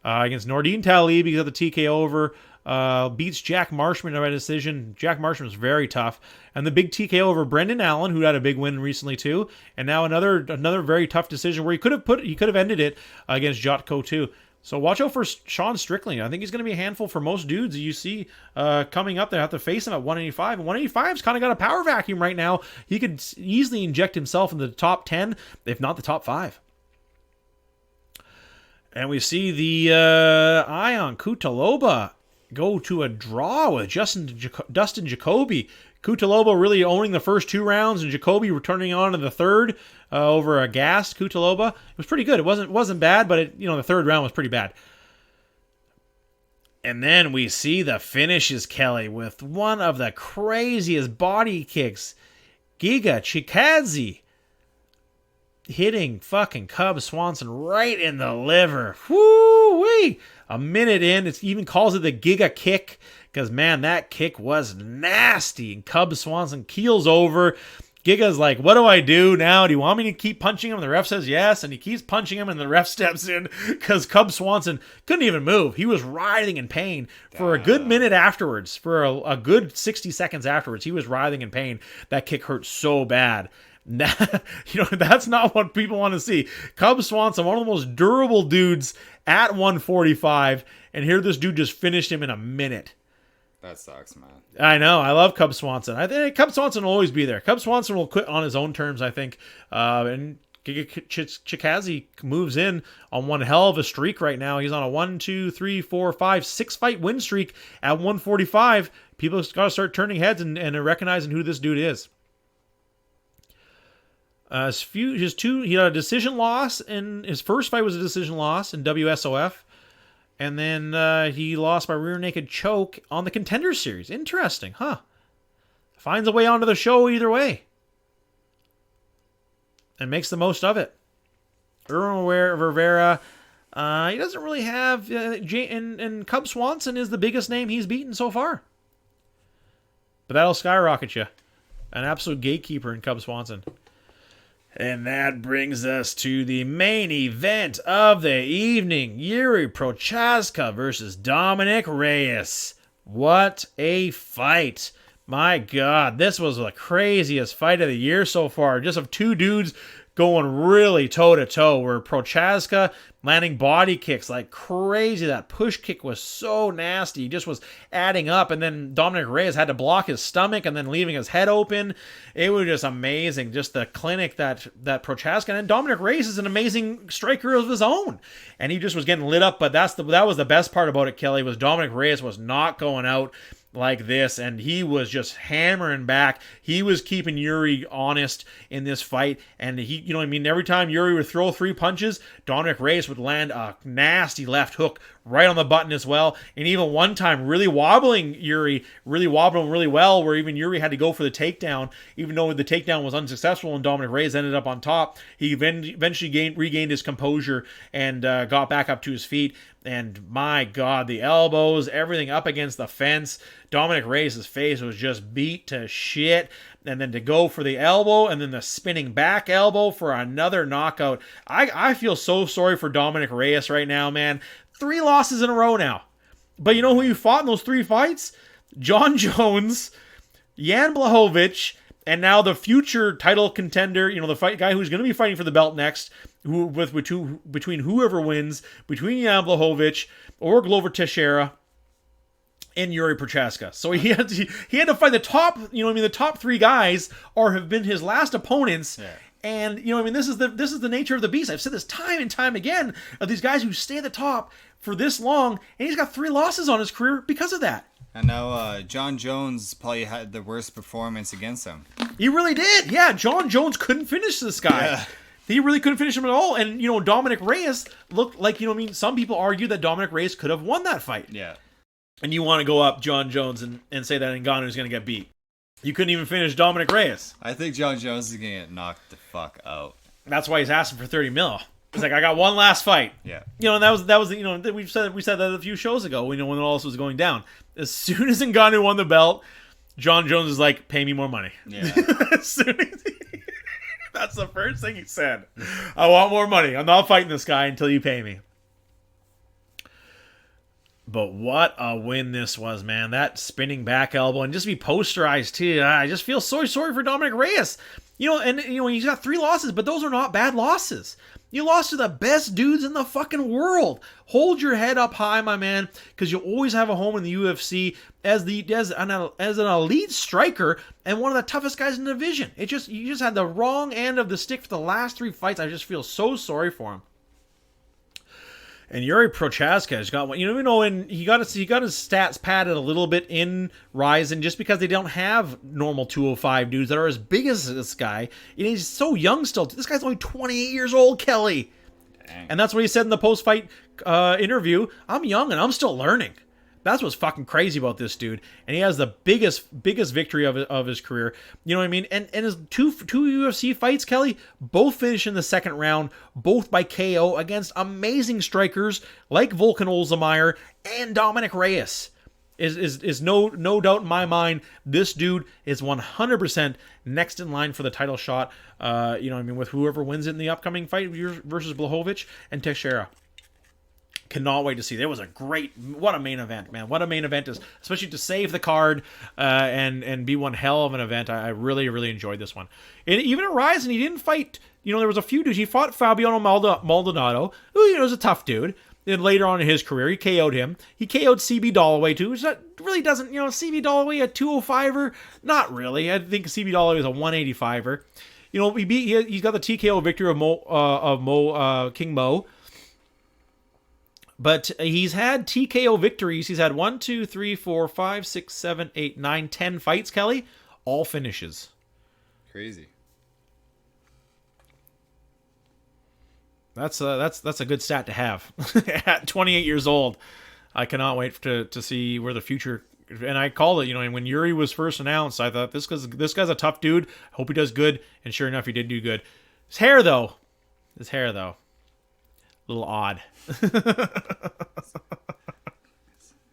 against Nordine Talib. He's got the TKO over. Beats Jack Marshman by decision. Jack Marshman was very tough. And the big TKO over Brendan Allen, who had a big win recently too. And now another very tough decision where he could have ended it against Jotko too. So watch out for Sean Strickland. I think he's going to be a handful for most dudes you see coming up there. Have to face him at 185. And 185's kind of got a power vacuum right now. He could easily inject himself in the top 10, if not the top 5. And we see the Ion Kutaloba go to a draw with Dustin Jacoby. Kutaloba really owning the first 2 rounds, and Jacoby returning on in the third over a gassed Kutaloba. It was pretty good. It wasn't bad, but the third round was pretty bad. And then we see the finishes, Kelly, with one of the craziest body kicks. Giga Chikadze hitting fucking Cub Swanson right in the liver. Woo-wee! A minute in, it even calls it the Giga kick because, man, that kick was nasty. And Cub Swanson keels over. Giga's like, what do I do now? Do you want me to keep punching him? And the ref says yes, and he keeps punching him, and the ref steps in because Cub Swanson couldn't even move. He was writhing in pain for a good minute afterwards. For a good 60 seconds afterwards, he was writhing in pain. That kick hurt so bad. That's not what people want to see. Cub Swanson, one of the most durable dudes at 145, and here this dude just finished him in a minute. That sucks, man. I know. I love Cub Swanson. I think Cub Swanson will always be there. Cub Swanson will quit on his own terms, I think. And Chikadze moves in on one hell of a streak right now. He's on a 6-fight win streak at 145. People got to start turning heads and recognizing who this dude is. He had a decision loss, and his first fight was a decision loss in WSOF. And then he lost by rear naked choke on the Contender Series. Interesting, huh? Finds a way onto the show either way. And makes the most of it. Erwin Rivera, he doesn't really have... and Cub Swanson is the biggest name he's beaten so far. But that'll skyrocket you. An absolute gatekeeper in Cub Swanson. And that brings us to the main event of the evening. Yuri Prochaska versus Dominic Reyes. What a fight. My God, this was the craziest fight of the year so far. Just of 2 dudes going really toe-to-toe, where Prochaska landing body kicks like crazy. That push kick was so nasty. He just was adding up, and then Dominic Reyes had to block his stomach and then leaving his head open. It was just amazing, just the clinic that Prochaska, and Dominic Reyes is an amazing striker of his own, and he just was getting lit up. But that was the best part about it, Kelly, was Dominic Reyes was not going out like this, and he was just hammering back. He was keeping Yuri honest in this fight, and every time Yuri would throw 3 punches, Dominic Reyes would land a nasty left hook right on the button as well, and even one time really wobbling Yuri, really wobbling really well, where even Yuri had to go for the takedown, even though the takedown was unsuccessful and Dominic Reyes ended up on top. He eventually regained his composure and got back up to his feet. And my God, the elbows, everything up against the fence. Dominic Reyes' face was just beat to shit. And then to go for the elbow and then the spinning back elbow for another knockout. I feel so sorry for Dominic Reyes right now, man. 3 losses in a row now. But you know who you fought in those 3 fights? John Jones, Jan Blachowicz, and now the future title contender, the guy who's going to be fighting for the belt next, between whoever wins, between Jan Blachowicz or Glover Teixeira. and Yuri Prochaska. So he had to find the top, the top 3 guys or have been his last opponents. Yeah. And this is the nature of the beast. I've said this time and time again of these guys who stay at the top for this long, and he's got 3 losses on his career because of that. And now John Jones probably had the worst performance against him. He really did. Yeah, John Jones couldn't finish this guy. Yeah. He really couldn't finish him at all. And, Dominic Reyes looked like, some people argue that Dominic Reyes could have won that fight. Yeah. And you want to go up John Jones and say that Ngannou's going to get beat. You couldn't even finish Dominic Reyes. I think John Jones is going to get knocked the fuck out. That's why he's asking for $30 million. He's like, I got one last fight. Yeah. And that was we said that a few shows ago, when all this was going down. As soon as Ngannou won the belt, John Jones is like, pay me more money. Yeah. As soon as that's the first thing he said. I want more money. I'm not fighting this guy until you pay me. But what a win this was, man. That spinning back elbow and just be posterized too. I just feel so sorry for Dominic Reyes. He's got 3 losses, but those are not bad losses. You lost to the best dudes in the fucking world. Hold your head up high, my man, because you always have a home in the UFC as an elite striker and one of the toughest guys in the division. You just had the wrong end of the stick for the last 3 fights. I just feel so sorry for him. And Yuri Prochaska has got one. And he got his stats padded a little bit in Ryzen just because they don't have normal 205 dudes that are as big as this guy. And he's so young still. This guy's only 28 years old, Kelly. Dang. And that's what he said in the post-fight interview. I'm young and I'm still learning. That's what's fucking crazy about this dude. And he has the biggest victory of his career. You know what I mean? And his two UFC fights, Kelly, both finished in the second round, both by KO against amazing strikers like Volkan Ozdemir and Dominic Reyes. Is no doubt in my mind, this dude is 100% next in line for the title shot. With whoever wins it in the upcoming fight versus Blachowicz and Teixeira. Cannot wait to see. There was what a main event, man. What a main event is, especially to save the card and be one hell of an event. I really, really enjoyed this one. And even at Ryzen, he didn't fight, there was a few dudes. He fought Fabiano Maldonado, who, is a tough dude. Then later on in his career, he KO'd him. He KO'd CB Dollaway too, which that really doesn't, CB Dollaway a 205er? Not really. I think CB Dollaway is a 185er. He's got the TKO victory of King Mo. But he's had TKO victories. He's had 1, 2, 3, 4, 5, 6, 7, 8, 9, 10 fights, Kelly. All finishes. Crazy. That's a good stat to have. At 28 years old, I cannot wait to see where the future. And I called it, and when Yuri was first announced, I thought this guy's a tough dude. I hope he does good. And sure enough, he did do good. His hair though. A little odd.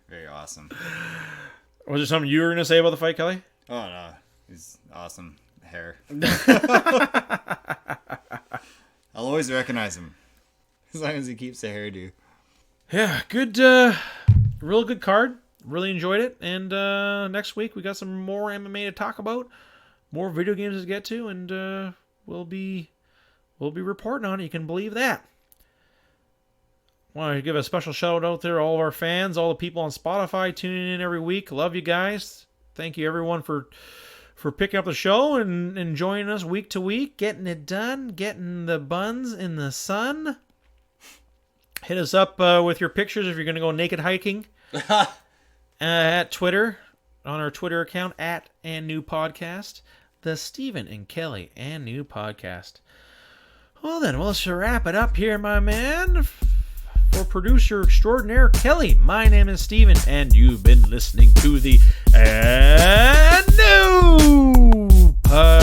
Very awesome. Was there something you were going to say about the fight, Kelly? Oh, no. He's awesome. Hair. I'll always recognize him. As long as he keeps the hairdo. Yeah, good. Real good card. Really enjoyed it. And next week we got some more MMA to talk about. More video games to get to. And we'll be reporting on it. You can believe that. Want to give a special shout out there to all of our fans, all the people on Spotify tuning in every week. Love you guys. Thank you everyone for picking up the show and joining us week to week, getting it done, getting the buns in the sun. Hit us up with your pictures if you're going to go naked hiking at Twitter, on our Twitter account, @AndNewPodcast, the Stephen and Kelly and New Podcast. Well then, let's wrap it up here, my man. For producer extraordinaire Kelly, my name is Steven, and you've been listening to the And New Podcast.